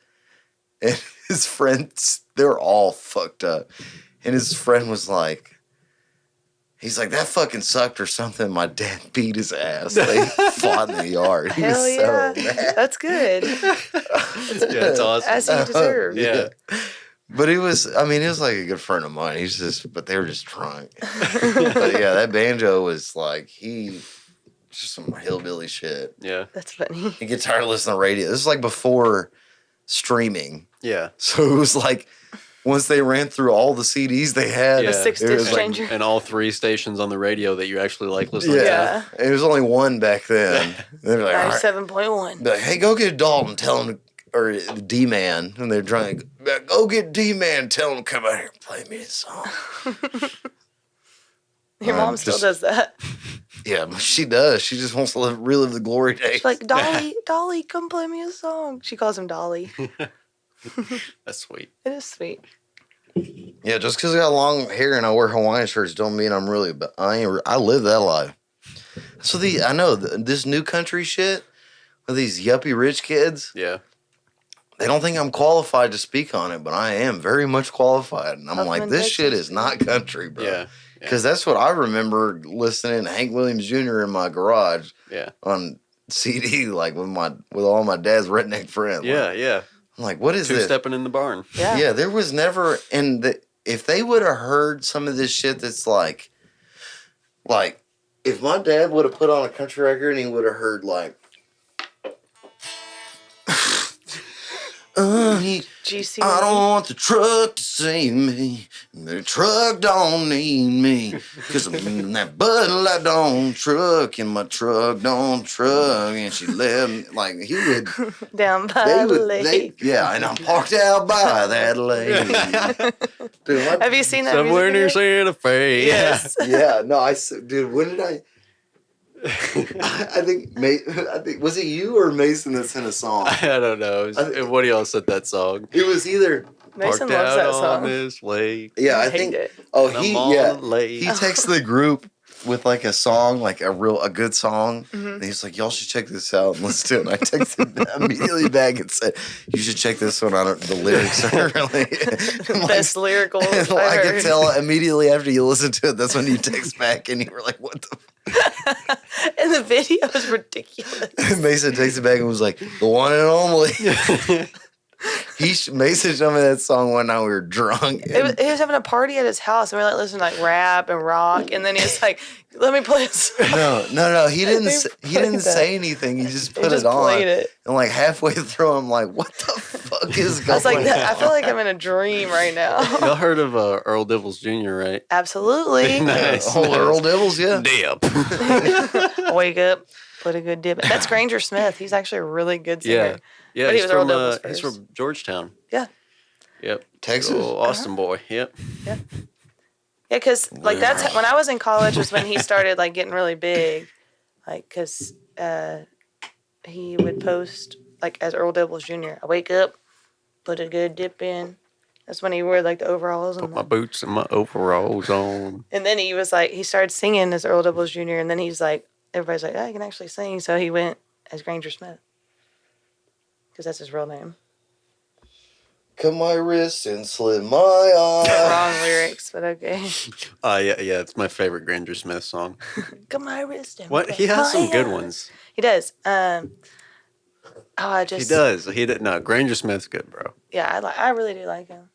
and his friends, they're all fucked up. And his friend was like, he's like, that fucking sucked or something. My dad beat his ass. They fought in the yard. He Hell was yeah. so mad. That's good. That's awesome. As he deserved. Yeah. But he was like a good friend of mine. But they were just drunk. But yeah, that banjo was like, just some hillbilly shit. Yeah. That's funny. He get tired of listening to radio. This is like before streaming. Yeah. So it was like, once they ran through all the CDs they had, Yeah. The 6-disc like, changer. And all 3 stations on the radio that you actually like listening Yeah. It was only one back then. They were like, all right. 97.1. Be like, hey, go get Dalton, tell him, or D-Man, and they're drunk. Go get D-Man, tell him to come out here and play me a song. Your mom still does that. Yeah, she does. She just wants to relive the glory days. She's like, Dolly, come play me a song. She calls him Dolly. to. That's sweet. It is sweet. Yeah, just because I got long hair and I wear Hawaiian shirts don't mean I'm really, but I live that life. So I know this new country shit with these yuppie rich kids. Yeah. They don't think I'm qualified to speak on it, but I am very much qualified. And I'm like, this shit is not country, bro. Yeah. Because that's what I remember listening to Hank Williams Jr. in my garage. Yeah. On CD, like with all my dad's redneck friends. Yeah, like, yeah. I'm like, what is this? Two-stepping in the barn. Yeah. Yeah, there was never, if they would have heard some of this shit that's like, if my dad would have put on a country record and he would have heard like, GC. I don't want the truck to save me. The truck don't need me. Because I'm in that Bud Light don't truck. And my truck don't truck. And she left. Like, he would. Down by the lake. Yeah, and I'm parked out by that lake. Dude, Have you seen that Somewhere near music video? Santa Fe. Yes. Yeah, no, dude, when did I think was it you or Mason that sent a song? I don't know. What do y'all said that song? It was either Mason Parked loves out that on song. this lake. yeah, I hate think it. oh And I'm he on the lake. he texted the group with like a song, like a good song. And he's like, y'all should check this out and listen to it. And I texted immediately back and said, you should check this one out. The lyrics are really Best lyrical I I could heard. tell immediately after you listen to it, that's when you text back and you were like, what the And the video is ridiculous. Mason texted back and was like, the one and only. Mason showed me that song one night we were drunk. He was having a party at his house, and we were like listening to like rap and rock, and then he was like, "Let me play a song." No. He didn't. They He didn't played say that. anything. He just He put just it on. played it. And like halfway through, I'm like, what the fuck is going I was like, on? I feel like I'm in a dream right now. Y'all heard of Earl Dibbles Jr., right? Absolutely. Nice. Whole Earl Devils, yeah. Dip. Wake up, put a good dip. That's Granger Smith. He's actually a really good singer. Yeah. Yeah, But he he's was Earl from, Dibbles he's first. from Georgetown. Yeah. Yep. Texas? Oh, Austin boy. Yep. Yeah, because like that's when I was in college was when he started like getting really big, like because he would post like as Earl Dibbles Jr. I wake up, put a good dip in. That's when he wore like the overalls Put and my boots and my overalls on. and then he was like he started singing as Earl Dibbles Jr. and then he's like everybody's like, oh, he can actually sing, so he went as Granger Smith because that's his real name. Cut my wrist and slit my eye. Wrong lyrics, but okay. Yeah, it's my favorite Granger Smith song. Got my wrist and What? He has some good eye. ones. He does. He does. No, Granger Smith's good, bro. Yeah, I really do like him.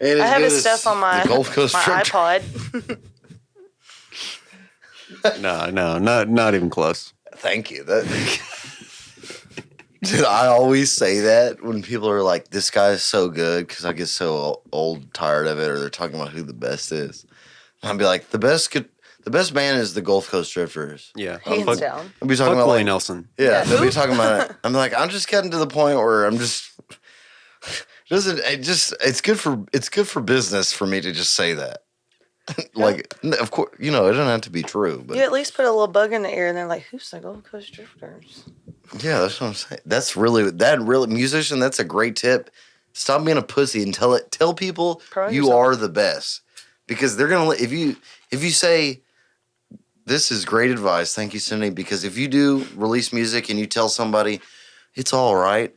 And I as have good his as stuff on my the Gulf Coast my Trip. iPod. No, not even close. Thank you. That Dude, I always say that when people are like, "This guy's so good," because I get so old, tired of it, or they're talking about who the best is. And I'll be like, the best band is the Gulf Coast Drifters. Yeah. Hands down. I'll be talking Fuck about Willie like, Nelson. yeah, they'll be who? talking about it. I'm like, I'm just getting to the point where I'm just it's good for business for me to just say that. Like, of course, it doesn't have to be true, but You at least put a little bug in the ear, and they're like, "Who's the Gold Coast Drifters?" yeah, that's what I'm saying. That's really musician. That's a great tip. Stop being a pussy and tell people Promote you yourself. are the best, because they're gonna if you say this is great advice. Thank you, Cindy. Because if you do release music and you tell somebody it's all right,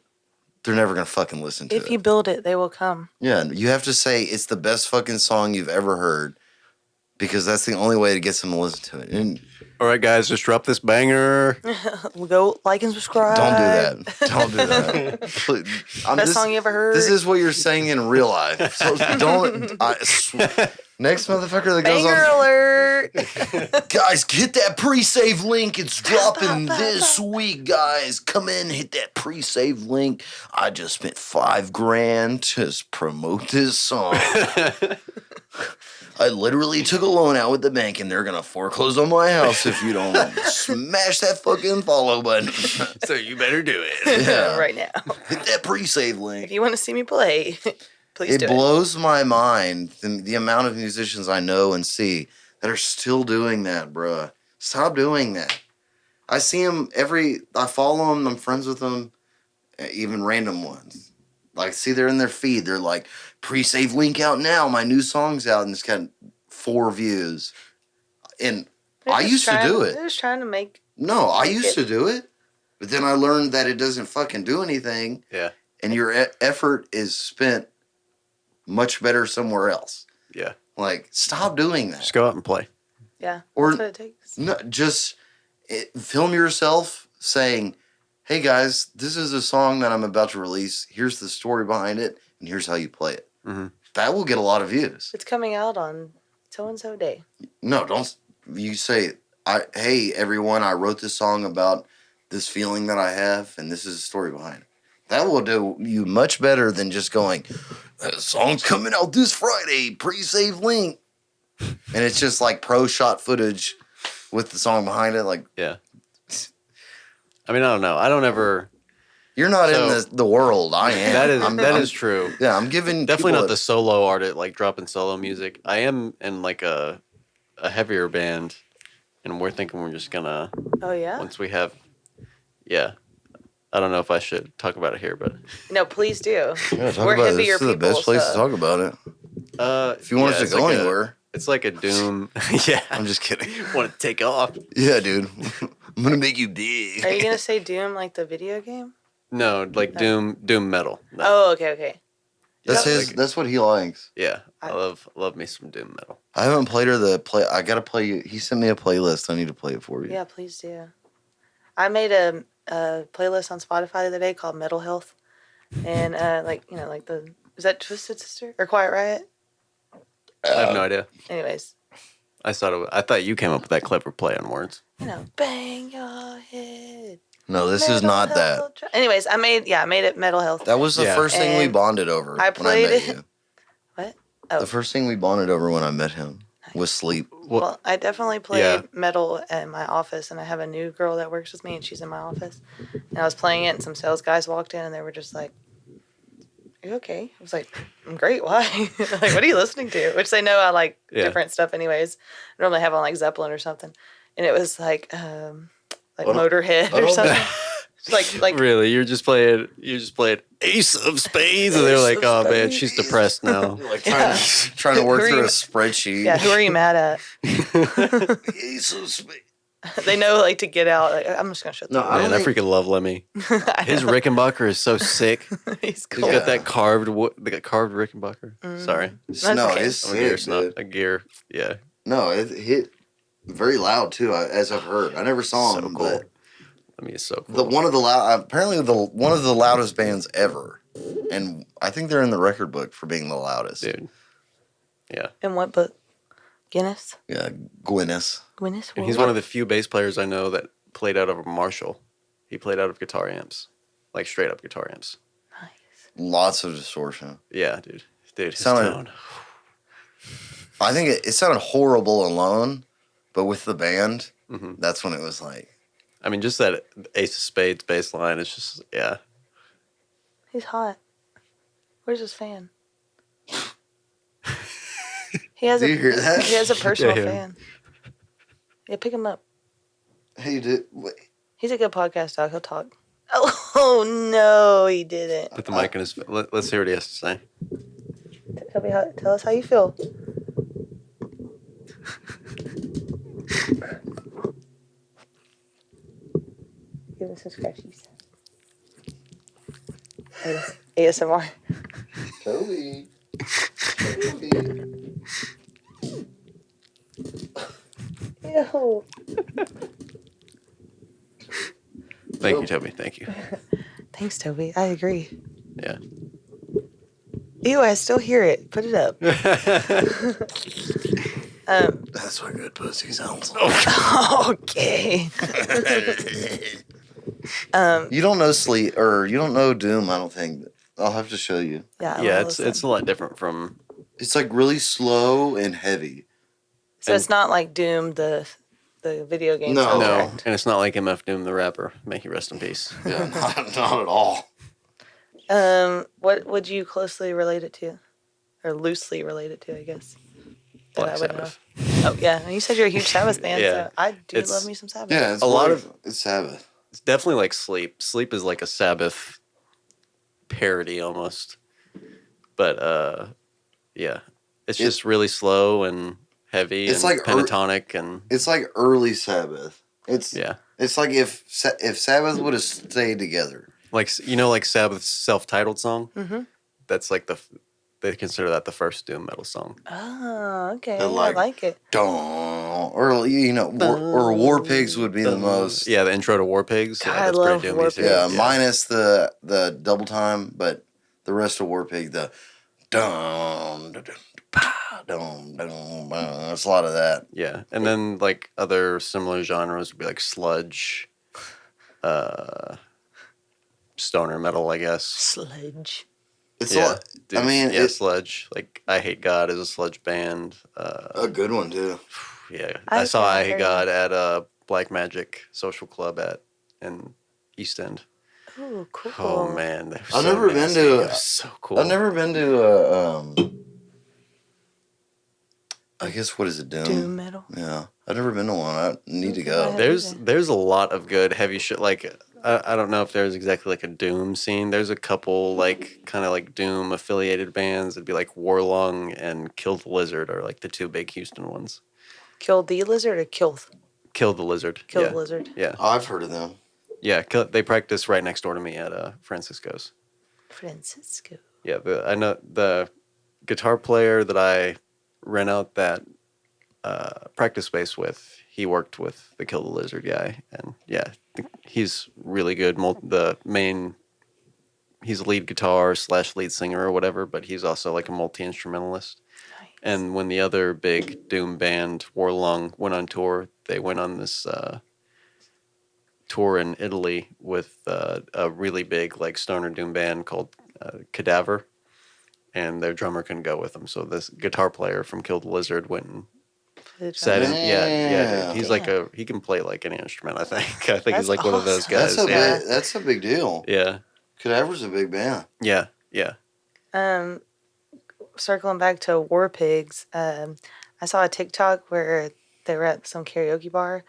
they're never gonna fucking listen to it. If you build it, they will come. Yeah, you have to say it's the best fucking song you've ever heard, because that's the only way to get them to listen to it. And All right, guys, just drop this banger. Go like and subscribe. don't do that. Don't do that. Best song you ever heard. This is what you're saying in real life. So don't. Next motherfucker that goes Banger on. alert. Guys, hit that pre-save link. It's dropping this week, guys. Come in, hit that pre-save link. I just spent $5,000 to promote this song. I literally took a loan out with the bank, and they're gonna foreclose on my house if you don't smash that fucking follow button. So you better do it. Yeah. Right now. Hit that pre-save link. If you want to see me play, please It do blows my mind the amount of musicians I know and see that are still doing that, bruh. Stop doing that. I see them I follow them, I'm friends with them, even random ones. Like, see, they're in their feed. They're like, pre-save link out now. My new song's out, and it's got 4 views. And They're I just used to do it. They're just trying to make. No, I Make used it. to do it. But then I learned that it doesn't fucking do anything. Yeah. And your effort is spent much better somewhere else. Yeah. Like, stop doing that. Just go out and play. Yeah, Or- that's what it takes. No, just film yourself saying, "Hey guys, this is a song that I'm about to release. Here's the story behind it, and here's how you play it." Mhm. That will get a lot of views. It's coming out on so and so day. No, don't. You say, "Hey everyone, I wrote this song about this feeling that I have, and this is the story behind it." That will do you much better than just going, "That song's coming out this Friday. Pre-save link," and it's just like pro shot footage with the song behind it. Like, Yeah. I mean, I don't know. I don't ever. you're not So- in the world. I am. That is true. Yeah, I'm giving Definitely people not the solo artist, like dropping solo music. I am in like a heavier band, and we're thinking we're just gonna Oh yeah. once we have, yeah. I don't know if I should talk about it here, but No, please do. Yeah, talk We're about it. heavier This is the best people, place so- to talk about it. If you want us to it's go like anywhere, it's like a doom. Yeah, I'm just kidding. want to take off. Yeah, dude. I'm gonna make you big. Are you gonna say Doom like the video game? No, like doom metal. No. Oh, okay, okay. That's Yeah. his. That's what he likes. Yeah, I- I love me some doom metal. I haven't played her I gotta play you. He sent me a playlist. I need to play it for you. Yeah, please do. I made a playlist on Spotify the other day called Metal Health, and is that Twisted Sister or Quiet Riot? I have no idea. Anyways, I thought you came up with that clever play on words. bang your head. No, this is Metal not that. Health. Anyways, I made it Metal Health. That was the Yeah. first thing we And bonded over. I when played I met it- you. What? Oh. The first thing we bonded over when I met him was sleep. Well, I definitely play Yeah. metal in my office, and I have a new girl that works with me, and she's in my office. And I was playing it, and some sales guys walked in, and they were just like, "Are you okay?" I was like, "I'm great. Why? Like, what are you listening to?" Which they know I like Yeah. different stuff, anyways. I normally have on like Zeppelin or something, and it was like I don't- Motorhead I or don't- something. like Really, you're just playing Ace of Spades, and they're Ace like, of "Oh man, Spades." she's depressed now." Like Yeah. trying to work Who are through you- a spreadsheet. yeah, who are you mad at? Ace of Spades. They know like to get out. Like, I'm just gonna shut No, the I Man, don't I think- freaking love Lemmy. I His know. Rickenbacker is so sick. He's He's cool. got that carved Rickenbacker. Sorry, That's No, okay. it's I'm a gear sick, snob. dude. A gear, yeah. No, it hit very loud too, as I've heard. I never saw So him, cool. but Lemmy is so cool. the one of the loudest bands ever, and I think they're in the record book for being the loudest. dude. Yeah, In what book? Guinness. Yeah, Gwyneth. Guinness. and he's one of the few bass players I know that played out of a Marshall. He played out of guitar amps. like straight up guitar amps. Nice. Lots of distortion. Yeah, dude, his Sounded- tone. I think it sounded horrible alone, but with the band, Mm-hmm. that's when it was like. I mean, just that Ace of Spades bass line is just, yeah. He's hot. Where's his fan? He has Do you hear that? He has a personal Yeah, fan. Yeah, pick him up. Hey, wait. He's a good podcast dog. He'll talk. Oh no, he didn't. Put the mic in his. Let's hear what he has to say. Tell us how you feel. Give him some scratchies. ASMR. Toby. Ew. Thank you, Toby. Thank you. Thanks, Toby. I agree. Yeah. Ew, I still hear it. Put it up. That's what good pussy sounds like. Okay. You don't know Sleep, or you don't know Doom, I don't think. I'll have to show you. Yeah. Yeah, it's a lot different from. It's like really slow and heavy. So it's not like Doom, the video game. No. soundtrack. No, and it's not like MF Doom the rapper. May he rest in peace. Yeah, not at all. What would you closely relate it to, or loosely relate it to? I guess. That Black I would know. Sabbath. Oh yeah, and you said you're a huge Sabbath fan, Yeah. so I do It's- love me some Sabbath. Yeah, it's A lot it's Sabbath. It's definitely like Sleep. Sleep is like a Sabbath parody almost. But yeah, it's just really slow and heavy. It's and like pentatonic and It's like early Sabbath. It's yeah, It's like if Sabbath would have stayed together. like like Sabbath's self-titled song. Mm-hmm. That's like they consider that the first doom metal song. Oh, okay. I like- I like it. Dun, or or War Pigs would be the most. Yeah, the intro to War Pigs. God, Yeah, I that's love pretty War doomy too. Pigs. Yeah, minus the double time, but the rest of War Pig, the dun dun dun pa, dun dun. There's a lot of that. Yeah, and then like other similar genres would be like sludge, stoner metal, I guess. Sludge. It's a Yeah, lot. dude, I mean, yeah, it's sludge. Like I Hate God is a sludge band. a good one too. Yeah, I I saw I Hate heard God at Black Magic Social Club in East End. Oh, cool. Oh man, they were I've so never been nasty. to- It was so cool. I've never been to a. I guess what is it? Doom metal. Yeah, I've never been to one. I need to Okay, go. I- There's a lot of good heavy shit. Like I don't know if there's exactly like a doom scene. There's a couple like kind of like doom affiliated bands. It'd be like Warlung and Kill the Lizard are like the two big Houston ones. Kill the lizard or kill Kill the Lizard. the yeah. lizard? Yeah, Oh, I've heard of them. yeah. They practice right next door to me at Francisco's. Francisco. Yeah, I know the guitar player that I rent out that practice space with. He worked with the Kill the Lizard guy, and yeah, he's really good. He's lead guitar / lead singer or whatever, but he's also like a multi-instrumentalist. Nice. And when the other big doom band Warlung went on tour, they went on this tour in Italy with a really big like stoner doom band called Cadaver, and their drummer couldn't go with them. So this guitar player from Kill the Lizard went and Good sat in. job. Yeah. Dude. He's Damn. he can play like any instrument. I think. I think That's he's like one of those awesome. guys. That's a big deal. Yeah. Cadaver's a big band. Yeah. Yeah. Circling back to War Pigs, I saw a TikTok where they were at some karaoke bar,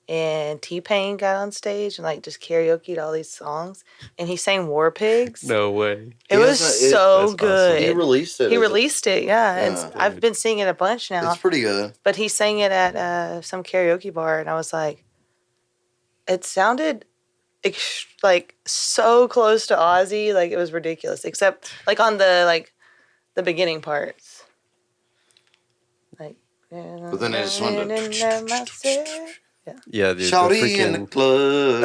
and T-Pain got on stage and like just karaoke'd all these songs, and he sang War Pigs. No way. It He was has a- so that's awesome. good. He released it. He as a- released it, yeah. Yeah. And I've been seeing it a bunch now. It's pretty good. But he sang it at some karaoke bar, and I was like, it sounded like so close to Ozzy, like it was ridiculous. Except like on the beginning parts, like. But then it just went to. Yeah, dude. Shawty in the club.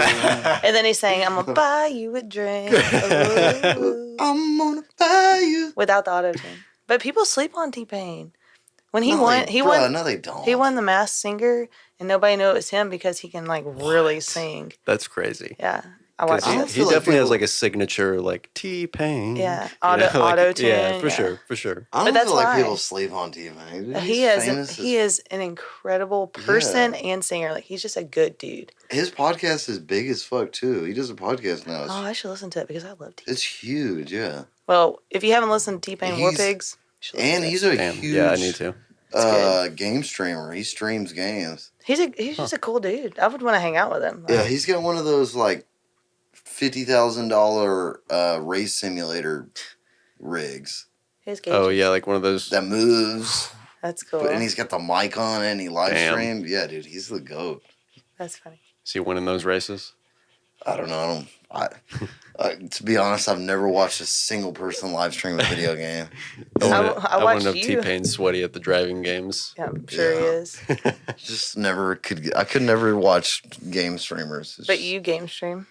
And then he sang, "I'm gonna buy you a drink," Ooh. I'm gonna buy you. without the auto tune. But people sleep on T-Pain. When he No, won, they- he bruh, won. No, they don't. He won the Masked Singer, and nobody knew it was him because he can like really sing. That's crazy. Yeah, I watched I don't this. He feel like definitely has people- like a signature like T-Pain. Yeah, you know, like, auto-tune, Yeah, for yeah. sure, for sure. I But don't that's feel like why. people sleep on T-Pain. He is an incredible person and singer. Like he's just a good dude. His podcast is big as fuck too. He does a podcast now. Oh, I should listen to it because I love T-Pain. It's huge, yeah. Well, if you haven't listened to T-Pain War He's- Pigs, you should listen And to it. he's a Damn. huge Yeah, I need to. good. game streamer. He streams games. He's just a cool dude. I would want to hang out with him. Yeah, he's got one of those like $50,000 race simulator rigs His Oh gauges. yeah, like one of those. that moves. That's cool. And he's got the mic on it and he live Damn. streamed. Yeah, dude, he's the GOAT. That's funny. Is he winning those races? I don't know. To be honest, I've never watched a single person live stream a video game. I watched wonder if you. T-Pain's sweaty at the driving games. Yeah, I'm sure he Yeah. is. Just never could. I could never watch game streamers. It's But just- you game stream.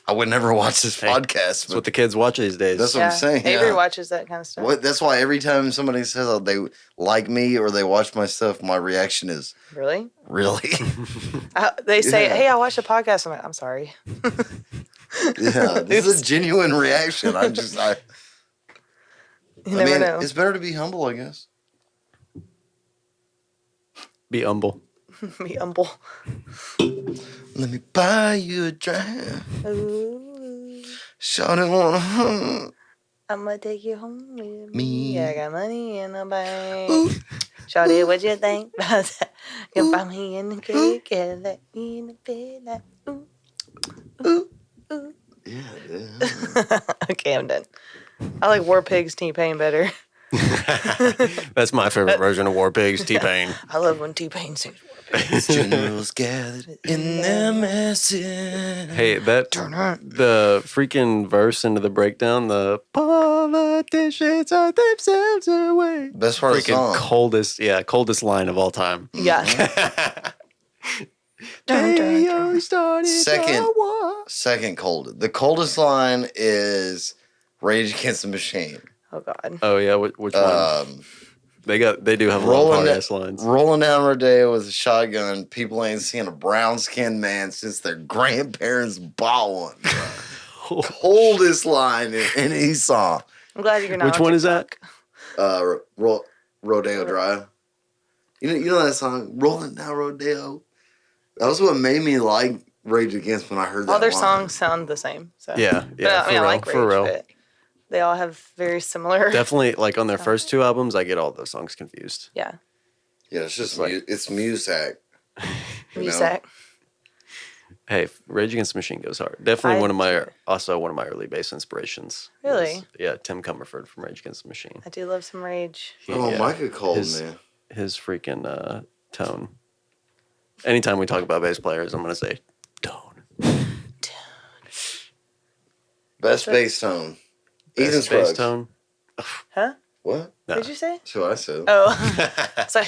I would never watch this Hey, podcast. That's But what the kids watch these days. That's what I'm saying. Avery Yeah. watches that kind of stuff. What? That's why every time somebody says they like me or they watch my stuff, my reaction is Really? really. They say, Yeah. "Hey, I watched a podcast." I'm like, "I'm sorry." Yeah, this is a genuine reaction. I You never mean, know. it's better to be humble, I guess. Be humble. Be humble. Let me buy you a drink. Ooh, Shawty wanna. I'ma take you home with Me. me. I got money in the bank. Ooh. Shawty, what you think about that? You find me in the creek and let me in the bed. Like, ooh, ooh, ooh. Yeah, yeah. Okay, I'm done. I like War Pigs T-Pain better. That's my favorite version of War Pigs, T-Pain. I love when T-Pain sings War Pigs. Generals gathered in their masses. Hey, the freaking verse into the breakdown, the politicians are themselves away. Best part of the Freaking song. coldest line of all time. Yeah. They are starting Second. a war. Second coldest. The coldest line is Rage Against the Machine. Oh God. Oh yeah, which one? They do have a lot of Rolling, hard ass lines. rolling down Rodeo with a shotgun. People ain't seen a brown skinned man since their grandparents bought one. Bro. Coldest line in any song. I'm glad you're not. Which on one is that? TikTok. Rodeo Drive. You know that song, Rolling Down Rodeo? That was what made me like Rage Against when I heard that All their line. songs sound the same. So. Yeah, But, yeah, I mean, I like for Rage, real. but they all have very similar. Definitely, like on their first two albums, I get all those songs confused. Yeah. Yeah, it's just Like- it's music. You know? Music. Hey, Rage Against the Machine goes hard. Definitely I one of my do. early bass inspirations. Really? was, yeah, Tim Comerford from Rage Against the Machine. I do love some Rage. Oh, Yeah, Micah called his, me. His freaking tone. Anytime we talk about bass players, I'm gonna say tone. Best bass tone. Ethan Best Scruggs. bass tone. Huh? What? No. Did you say? That's what I said. Oh. sorry,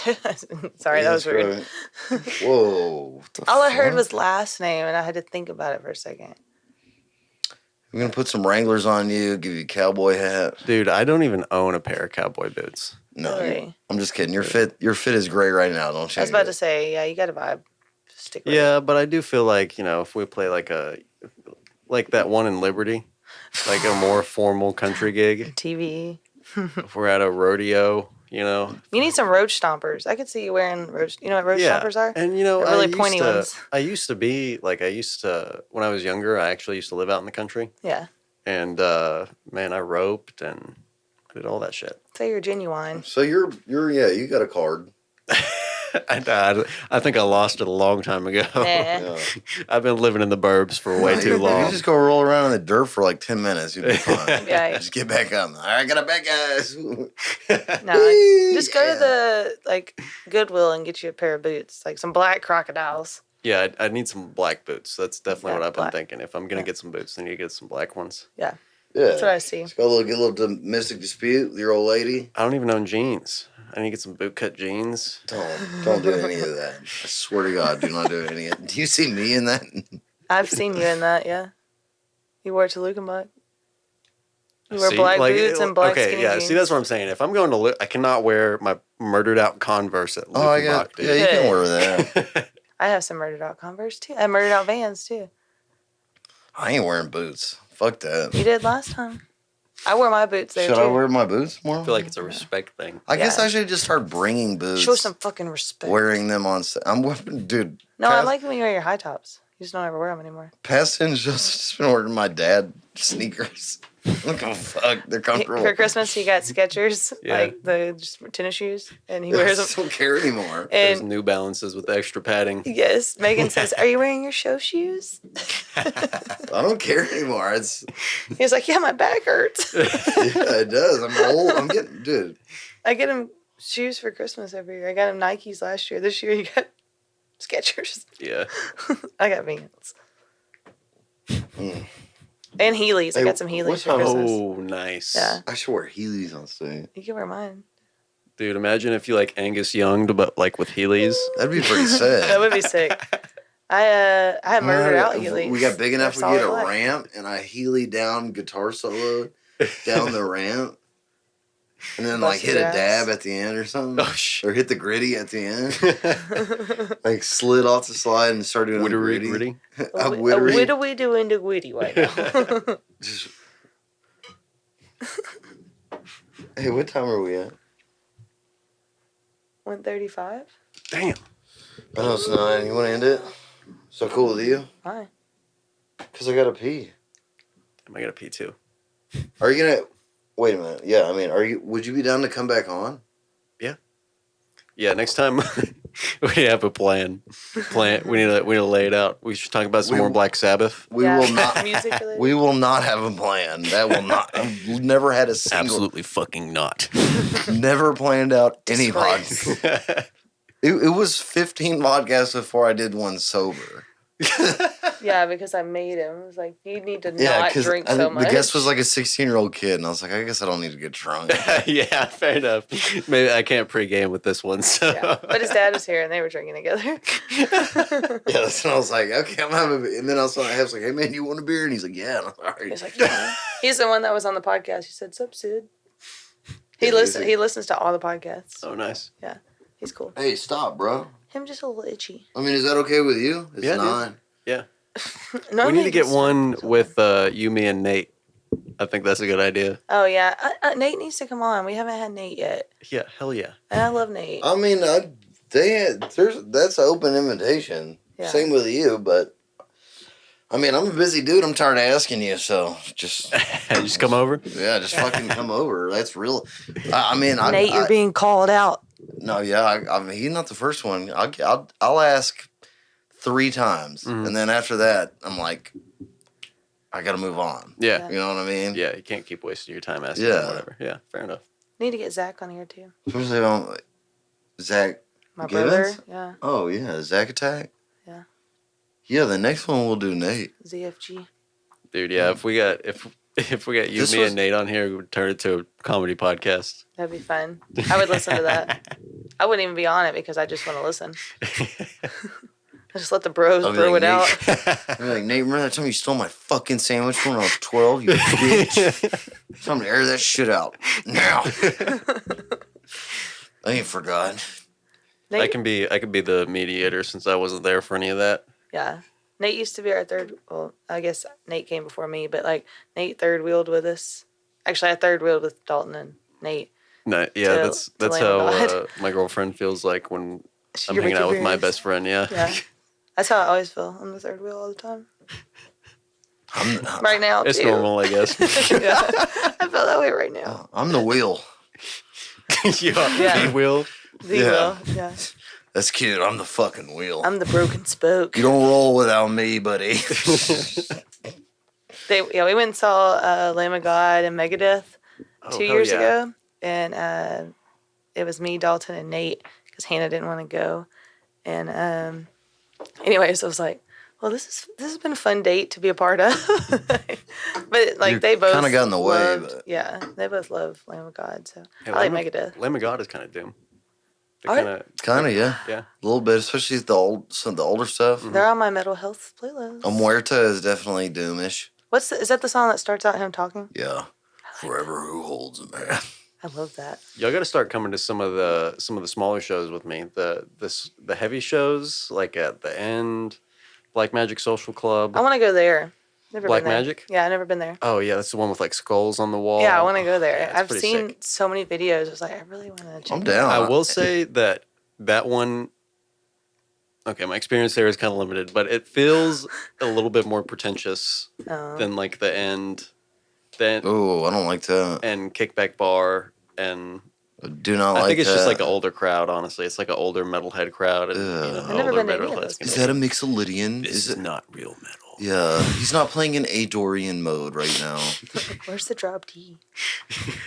sorry, that was Ethan weird. Scruggs. Whoa. What the All I heard fuck? was last name, and I had to think about it for a second. I'm going to put some Wranglers on you, give you a cowboy hat. Dude, I don't even own a pair of cowboy boots. No, Really? I'm just kidding. Your fit is great right now. Don't change I was about it. to say, yeah, you got a vibe. Stick with it. Yeah, but I do feel like, if we play like that one in Liberty, like a more formal country gig, TV. if we're at a rodeo, You need some roach stompers. I could see you wearing roach. You know what roach stompers are? And They're really I pointy used to, ones. I used to be when I was younger, I actually used to live out in the country, Yeah. and man, I roped and I did all that shit. Say you're genuine. So you got a card. I think I lost it a long time ago. Nah. Yeah. I've been living in the burbs for way too You long. just go roll around in the dirt for like 10 minutes. You'll be fine. Yeah. Just get back up. All right, got a back, guys. No, just go Yeah. to the Goodwill and get you a pair of boots, like some black crocodiles. Yeah, I need some black boots. That's definitely Yeah, what I've been black. thinking. If I'm gonna Yeah. get some boots, I need to get some black ones. Yeah, Yeah. that's what I see. Just get a little domestic dispute with your old lady. I don't even own jeans. I need to get some bootcut jeans. Don't do any of that. I swear to God, do not do any of it. Do you see me in that? I've seen you in that. Yeah, you wore it to Luke and Buck. You wear See, black like, boots and black okay, skinny yeah. jeans. See, that's what I'm saying. If I'm going to Luke, I cannot wear my murdered out Converse at Luke Oh, I and got. Buck, dude. Yeah, you can wear that. I have some murdered out Converse too. I have murdered out Vans too. I ain't wearing boots. Fuck that. You did last time. I wore my boots there Should too. I wear my boots more? I feel like it's a respect thing. I guess Yeah. I should just start bringing boots. Show some fucking respect. Wearing them on set. I'm wearing, dude. No, I like when you wear your high tops. You just don't ever wear them anymore. Past tense just been ordering my dad sneakers. Look how fuck they're comfortable. For Christmas, he got Skechers, Yeah. like the just tennis shoes, and he I wears them. don't care anymore. There's And New Balances with extra padding. yes, Megan says, "Are you wearing your show shoes?" I don't care anymore. It's He's like, "Yeah, my back hurts." yeah, it does. I'm old. I'm getting dude. I get him shoes for Christmas every year. I got him Nikes last year. This year, he got Skechers. Yeah. I got Vans. And Heelys. I Hey, got some Heelys what's for up? Christmas. Oh, nice. Yeah. I should wear Heelys on stage. You can wear mine. Dude, imagine if you like Angus Young'd, but like with Heelys. That'd be pretty sad. That would be sick. I had murdered out If Heelys. We got big enough They're we get a solid black. ramp and I Heely down guitar solo down the ramp. And then like Bust hit your a ass. dab at the end or something. Oh, shit. Or hit the gritty at the end. Like slid off the slide and started doing the Wittery gritty. gritty. A A wittery. widowy doing the witty right now. Just... Hey, what time are we at? 1:35. Damn. I know it's 9. You want to end it? So cool with you? Why? Because I got to pee. Am I gonna pee too? Are you going to... Wait a minute. Yeah, I mean, would you be down to come back on? Yeah, next time we have a plan. We need to lay it out. We should talk about some We- more Black Sabbath. We Yeah, will not... Music related. We will not have a plan. That will not... I've never had a single... fucking not. Never planned out any Disgrace. podcast. It was 15 podcasts before I did one sober. Yeah, because I made him. I was like, you need to Yeah, not because drink so much. the guest was like a 16-year-old kid, and I was like, I guess I don't need to get drunk. Yeah, fair enough. Maybe I can't pregame with this one. So. Yeah. But his dad was here and they were drinking together. Yeah, that's when I was like, okay, I'm having a beer. And then I was like, hey man, you want a beer? And he's like, yeah. And I'm like, all right. He's like, yeah. He's the one that was on the podcast. He said, "Sup, Sid?" He Yeah, listens. He listens to all the podcasts. Oh, nice. He's cool. Hey, stop, bro. Him just a little itchy. I mean, is that okay with you? It's Yeah, dude. 9. No, We need to get he's- one with you, me, and Nate. I think that's a good idea. Oh yeah, Nate needs to come on. We haven't had Nate yet, Yeah, hell yeah. and I love Nate. I mean, that's an open invitation. Yeah. Same with you, but I mean, I'm a busy dude. I'm tired of asking you, so just Just come over. yeah, just fucking come over. That's real. I mean, Nate, you're being called out. no, yeah. I mean, he's not the first one. I'll ask 3 times, Mhm. and then after that, I'm like, I got to move on. Yeah. You know what I mean? Yeah, you can't keep wasting your time asking Yeah. them whatever. Yeah, fair enough. Need to get Zach on here too. Especially if I'm Zach. My Gibbons? brother. Yeah. Oh yeah, Zach Attack. Yeah. Yeah, the next one we'll do Nate. ZFG. Dude, yeah, if we got you, This me, was- and Nate on here, we would turn it to a comedy podcast. That'd be fun. I would listen to that. I wouldn't even be on it because I just want to listen. I just let the bros I'll be brew like, it out. I'm like, Nate, remember that time you stole my fucking sandwich when I was 12? You bitch. Time to air that shit out now. I ain't forgot. Nate, I can be the mediator since I wasn't there for any of that. yeah. Nate used to be our third. Well, I guess Nate came before me, but like Nate third wheeled with us. Actually, I third wheeled with Dalton and Nate. No, yeah, To- that's to Lamb how of God. my girlfriend feels like when I'm You're hanging out with my Ricky best friend. Yeah. Yeah. That's how I always feel. I'm the third wheel all the time. I'm, Right now, It's too. normal, I guess. Yeah. I feel that way right now. I'm the wheel. Yeah. The wheel. The Yeah. wheel. Yeah. That's cute. I'm the fucking wheel. I'm the broken spoke. You don't roll without me, buddy. We went and saw Lamb of God and Megadeth Oh, 2 hell years yeah. ago, and it was me, Dalton, and Nate because Hannah didn't want to go. And anyways, I was like, "Well, this has been a fun date to be a part of." But like You they both kinda got in the way, loved- but- yeah, they both love Lamb of God, so Hey, I like Lamb of- Megadeth. Lamb of God is kind of doom. They Are they? kind of Kind of, yeah. Yeah. A little bit, especially some of the older stuff. They're on my mental health playlist. Muerta is definitely doomish. Is that the song that starts out him talking? Yeah. Forever who holds a man. I love that. Y'all got to start coming to some of the smaller shows with me. The heavy shows like at the end, Black Magic Social Club. I want to go there. Never Black been there. Magic? Yeah, I've never been there. Oh yeah, that's the one with like skulls on the wall. Yeah, I want to go there. Yeah, it's I've pretty seen sick. so many videos. I was like, I really want to check I'm it down. out. I will say that one. Okay, my experience there is kind of limited, but it feels a little bit more pretentious Oh. than like the end, then Oh, I don't like that. and Kickback Bar, and Do not like I think it's that. just like an older crowd. Honestly, it's like an older metalhead crowd, and Ugh. I've never older been to any of metalheads those can Is be that a like, Mixolydian? This is it? not real metal. Yeah, he's not playing in Adorian mode right now. Where's the drop D?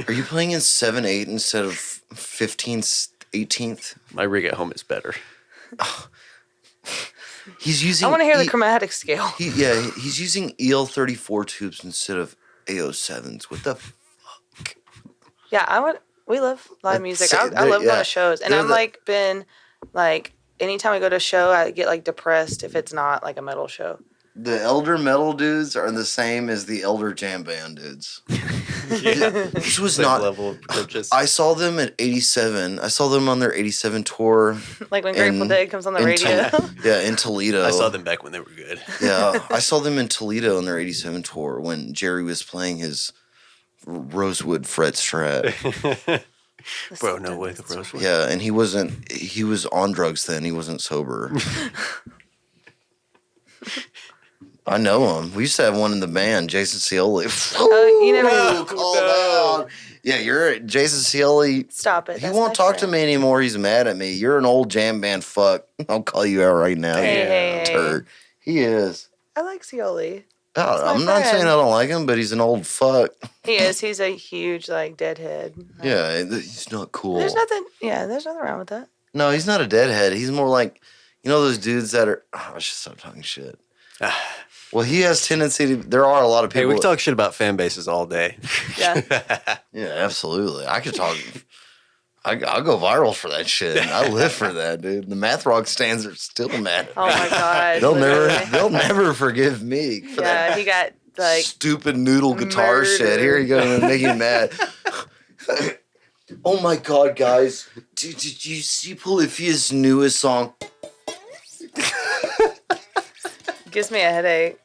Are you playing in 7/8 instead of 15th, 18th? My rig at home is better. He's using. I want to hear the chromatic scale. He's using EL34 tubes instead of AO7s. What the fuck? Yeah, we love live I'd music. say I they're- love going yeah, to shows, and they're I'm the- like been like anytime I go to a show, I get like depressed if it's not like a metal show. The elder metal dudes are the same as the elder jam band dudes. Yeah, This was same not. level of pretentious. I saw them at 87. I saw them on their 87 tour. Like when Grateful in- Dead comes on the in radio. Yeah, in Toledo. I saw them back when they were good. Yeah, I saw them in Toledo on their 87 tour when Jerry was playing his Rosewood fret Strat. Bro, no way, the Rosewood. Yeah, and he was on drugs then. He wasn't sober. I know him. We used to have one in the band, Jason Scioli. Oh, you never Called out. Yeah, you're right. Jason Scioli. stop it. He That's won't my talk to friend. me anymore. He's mad at me. You're an old jam band fuck. I'll call you out right now. Hey, you hey, hey. turd. He is. I like Scioli. Oh, my I'm not saying I friend. don't like him, but he's an old fuck. He is. He's a huge like deadhead. Yeah, he's not cool. There's nothing. Yeah, there's nothing wrong with that. No, he's not a deadhead. He's more like, those dudes that are. Oh, I should stop talking shit. Well, he has tendency to. There are a lot of Hey, people. we can talk shit about fan bases all day. Yeah. Yeah, absolutely. I could talk. I'll go viral for that shit. I live for that, dude. The math rock stands are still mad. Oh my god. They'll literally. never forgive me for Yeah, that he got like stupid noodle guitar murdered. shit. Here you go, and make you mad. Oh my god, guys! Did you see Polyphia's newest song? gives me a headache.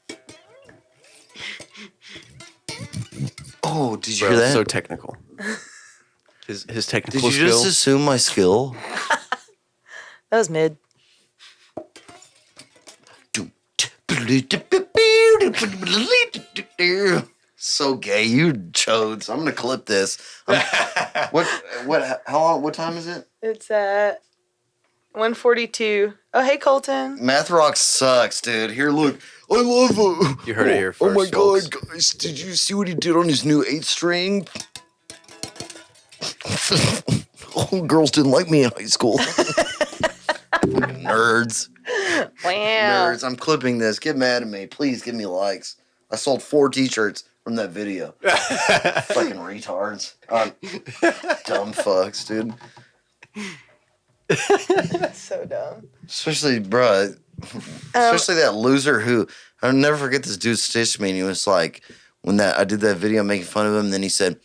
Oh, did you Bro, hear it's that? so technical. His technical Did you skill. just assume my skill? That was mid. So gay, you chodes. I'm gonna clip this. How long? What time is it? It's at 1:42. Oh, hey Colton. Math rock sucks, dude. Here, look. I love it. You heard it here Oh my first, folks. god, guys! Did you see what he did on his new 8-string? Oh, girls didn't like me in high school. Nerds. Wow. Nerds. I'm clipping this. Get mad at me. Please give me likes. I sold 4 t-shirts from that video. Fucking retards. Dumb fucks, dude. That's so dumb. Especially, bruh. Especially that loser who... I'll never forget this dude stitched me and he was like... When I did that video making fun of him, then he said...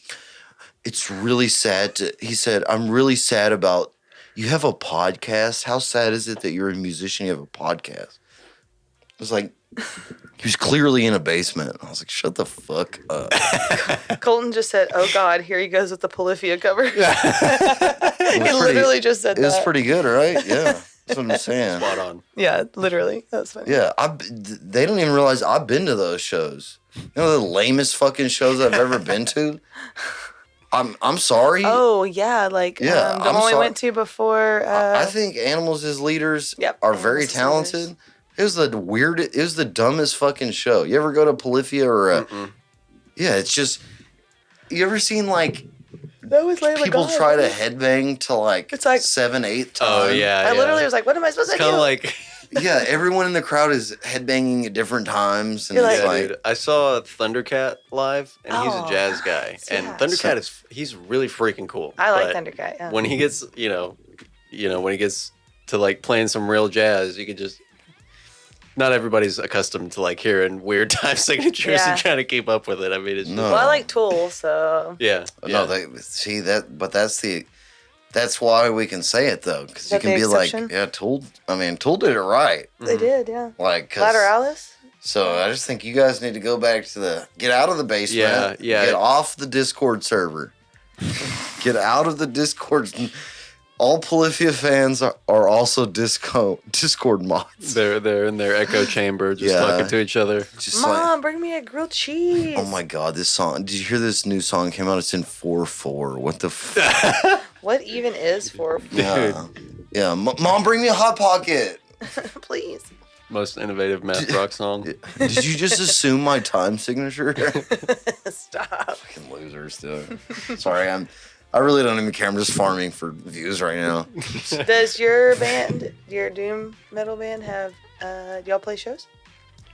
It's really sad he said, I'm really sad about... You have a podcast? How sad is it that you're a musician, you have a podcast? It was like... He was clearly in a basement. I was like, shut the fuck up. Colton just said, "Oh God, here he goes with the Polyphia cover." He pretty- literally just said It was that. pretty good, right? Yeah. That's what I'm saying. Spot on. Yeah, literally. That was funny. Yeah, they don't even realize I've been to those shows. You know the lamest fucking shows I've ever been to? I'm sorry. Oh yeah, like Yeah, the I'm one we sorry. went to before. I think Animals as Leaders Yep, are very Animals as talented. Leaders. It was the dumbest fucking show. You ever go to Polyphia or yeah, it's just you ever seen like that was Layla people God. try to headbang to like It's like- 7, 8 times? Oh yeah. I literally was like, "What am I supposed to kind do?" of like. Yeah, everyone in the crowd is headbanging at different times, and You're it's Yeah, like, dude. I saw Thundercat live, and he's Oh, a jazz guy. And yeah. Thundercat he's really freaking cool. I like But Thundercat. Yeah. When he gets, when he gets to like playing some real jazz, you could just. Not everybody's accustomed to like hearing weird time signatures Yeah. and trying to keep up with it. I mean, it's just, No. Well, I like Tool, so yeah. no, they see that, but that's why we can say it though, because you Is that can the be exception? like, yeah, Tool. I mean, Tool did it right. they did. Yeah. Like, 'cause- Lateralis. So I just think you guys need to go back to get out of the basement. Yeah. Get off the Discord server. Get out of the Discord. All Polyphia fans are also Discord mods. They're in their echo chamber just talking to each other. Just Mom, bring me a grilled cheese. oh my god, this song. Did you hear this new song came out? It's in 4/4. What the fuck? What even is 4? Yeah. Mom, bring me a Hot Pocket. Please. Most innovative math rock song. Did you just assume my time signature? Stop. Fucking losers, dude. Sorry, I really don't even care. I'm just farming for views right now. Does your band, your doom metal band, have? Do y'all play shows?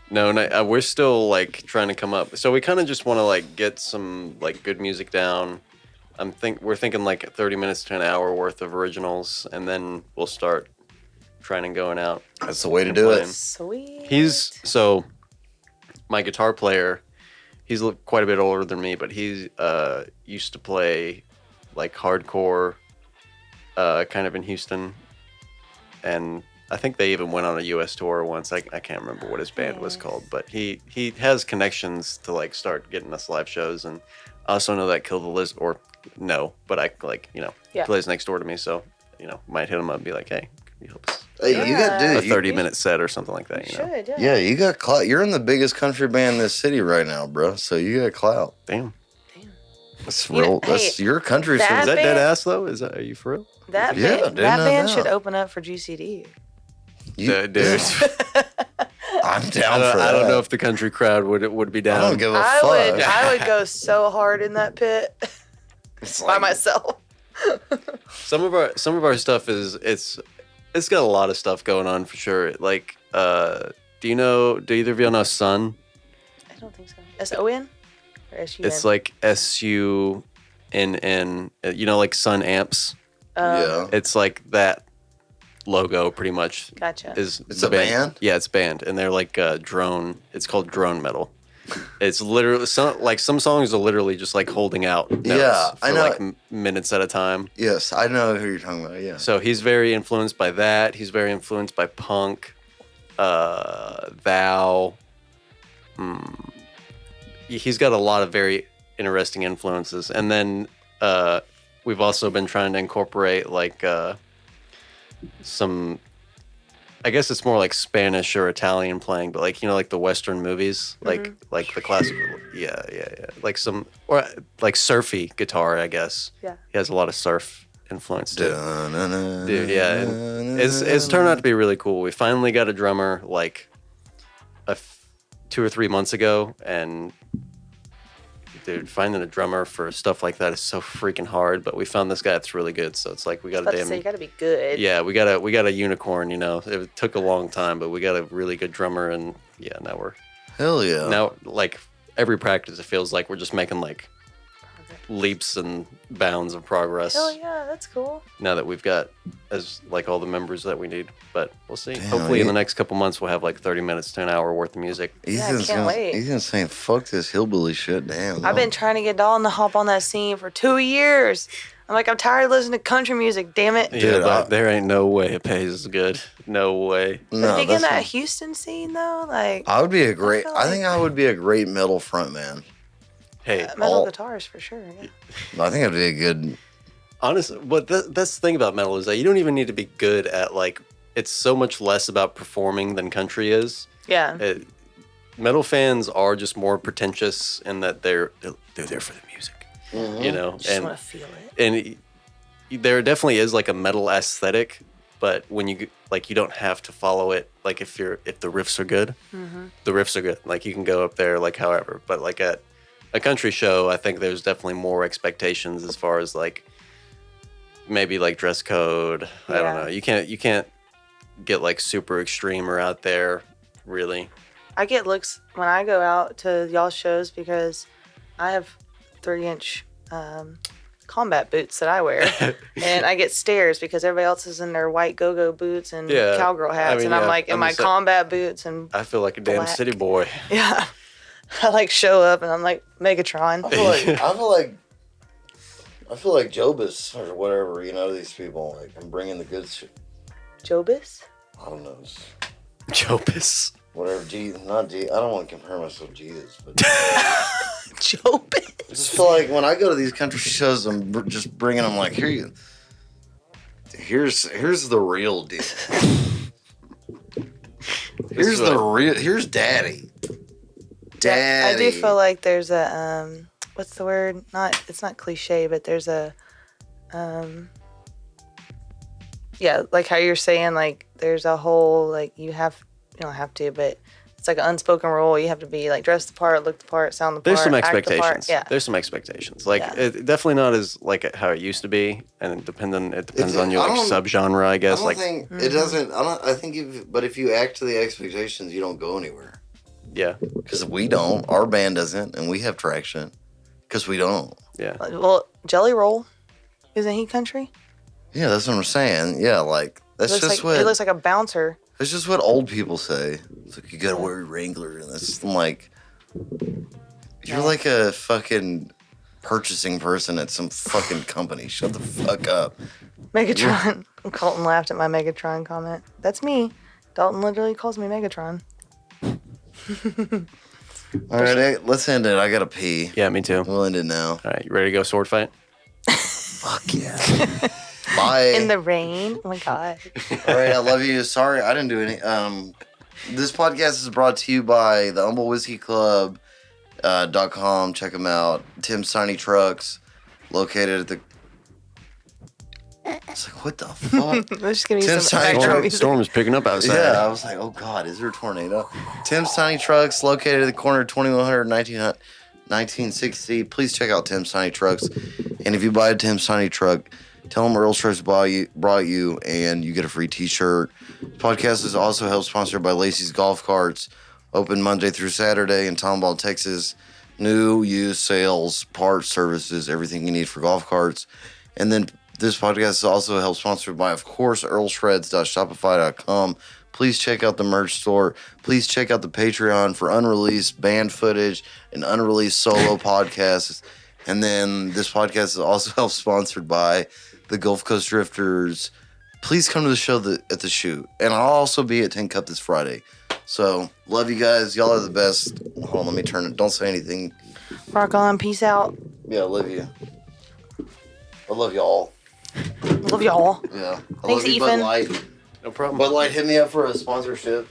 No, we're still like trying to come up. So we kind of just want to like get some like good music down. We're thinking like 30 minutes to an hour worth of originals, and then we'll start trying and going out. That's the way to do it. Sweet. So my guitar player, he's quite a bit older than me, but he used to play like hardcore kind of in Houston, and I think they even went on a US tour once. I can't remember what his band was called, but he has connections to like start getting us live shows. And I also know that Kill the Lizard, or no, but I like, plays next door to me, so might hit him up and be like, hey, can you help us? Hey, you got a 30-minute set or something like that. Should, yeah, you got clout. You're in the biggest country band in this city right now, bro. So you got clout. Damn. That's real. That's your country. Is that band, dead ass though? Are you for real? That band should open up for GCD. Dude. I'm down for that. I don't know if the country crowd would be down. I don't give a fuck. I would go so hard in that pit by myself. Some of our stuff it's got a lot of stuff going on for sure. Like, do either of y'all know Sun? I don't think so. S-O-N or S-U-N? It's like S-U-N-N. Like Sun Amps. Yeah. It's like that logo pretty much. Gotcha. It's a band? Yeah, it's a band, and they're like drone. It's called drone metal. It's literally some songs are literally just like holding out notes for like minutes at a time. Yes, I know who you're talking about. Yeah. So he's very influenced by that. He's very influenced by punk, Thou. He's got a lot of very interesting influences. And then we've also been trying to incorporate like some, I guess it's more like Spanish or Italian playing, but like, like the Western movies, like the classical. Yeah. Like some, or like surfy guitar, I guess. Yeah. He has a lot of surf influence too. Dude, yeah. And it's turned out to be really cool. We finally got a drummer like 2 or 3 months ago, and dude, finding a drummer for stuff like that is so freaking hard. But we found this guy that's really good, so it's like we got you gotta be good. Yeah, we got a unicorn. It took a long time, but we got a really good drummer, and yeah, now we're hell yeah. Now like every practice, it feels like we're just making like leaps and bounds of progress. Hell yeah, that's cool. Now that we've got all the members that we need, but we'll see. Damn, Hopefully, in the next couple months, we'll have like 30 minutes to an hour worth of music. I can't wait. Ethan's saying, "Fuck this hillbilly shit." Damn. I've been trying to get Dalton to hop on that scene for 2 years. I'm like, I'm tired of listening to country music. Damn it. Yeah, but there ain't no way it pays as good. No way. No, if you get in that Houston scene though, like I would be a great. I think I would be a great metal frontman. Hey, metal guitars for sure. Yeah. I think I'd be a good. Honestly, but that's the thing about metal is that you don't even need to be good at like. It's so much less about performing than country is. Yeah. Metal fans are just more pretentious in that they're there for the music, Just want to feel it. And there definitely is like a metal aesthetic, but when you don't have to follow it. Like if the riffs are good, the riffs are good. Like you can go up there like however, but like at a country show, I think there's definitely more expectations as far as like maybe like dress code. I don't know. You can't get like super extreme or out there, really. I get looks when I go out to y'all's shows because I have 30-inch combat boots that I wear, and I get stares because everybody else is in their white go-go boots and cowgirl hats, and I'm like in my combat boots and I feel like a damn city boy. Yeah. I like show up and I'm like Megatron. I feel like Jobus or whatever, these people. Like I'm bringing the good shit. Jobus? I don't know. Jobus. whatever. Not G. I don't want to compare myself to Jesus, but Joe I just feel like when I go to these country shows, I'm just bringing them like, here's the real deal. Here's Daddy. Daddy. I do feel like there's a what's the word? It's not cliche, but there's a yeah, like how you're saying, like there's a whole like you don't have to, but it's like an unspoken rule. You have to be like dress the part, look the part, sound the part. There's some act the part. expectations. Yeah. There's some expectations. Like Yeah. it, definitely not as like how it used to be, and it depends on your I like don't- subgenre, I guess. I don't Like think it doesn't. I think if you act to the expectations, you don't go anywhere. yeah, Because we don't. Our band doesn't, and we have traction. Because we don't. yeah. Well, Jelly Roll, isn't he country? Yeah, that's what I'm saying. Yeah, like that's just what he looks like a bouncer. that's just what old people say. It's like you gotta wear a Wrangler, and that's I'm like, you're like a fucking purchasing person at some fucking company. Shut the fuck up. Megatron. Colton laughed at my Megatron comment. That's me. Dalton literally calls me Megatron. All right, let's end it. I gotta pee. Yeah, me too. We'll end it now. All right, you ready to go sword fight? Fuck yeah. Bye. In the rain. Oh my god. All right, I love you. Sorry, I didn't do any. This podcast is brought to you by the Humble Whiskey Club. .com. Check them out. Tim's Tiny Trucks, located at the. It's like, what the fuck? Let's just give you Tim's some Tiny background Truck. music. Storm is picking up outside. Yeah, I was like, oh god, is there a tornado? Tim's Tiny Trucks, located at the corner of 2100 1960. Please check out Tim's Tiny Trucks. And if you buy a Tim's Tiny Truck, tell them Earlshreds brought you, and you get a free t-shirt. Podcast is also helped sponsored by Lacey's Golf Carts. Open Monday through Saturday in Tomball, Texas. New, used, sales, parts, services, everything you need for golf carts. And then this podcast is also helped sponsored by, of course, Earlshreds.Shopify.com. Please check out the merch store. Please check out the Patreon for unreleased band footage and unreleased solo podcasts. And then this podcast is also helped sponsored by the Gulf Coast Drifters. Please come to the show at the shoot. And I'll also be at 10 Cup this Friday. So, love you guys. Y'all are the best. Hold on, let me turn it. Don't say anything. Rock on. Peace out. Yeah, I love you. I love y'all. Love y'all. Yeah. I Thanks, love you, Ethan. Bud Light. No problem. Bud Light, hit me up for a sponsorship.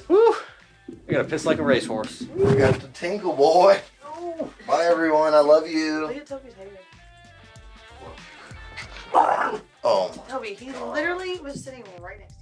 Woo! I gotta piss like a racehorse. We got the tinkle, boy. Bye, everyone. I love you. Look at Toby's hair. Oh. Toby, he literally was sitting right next to you.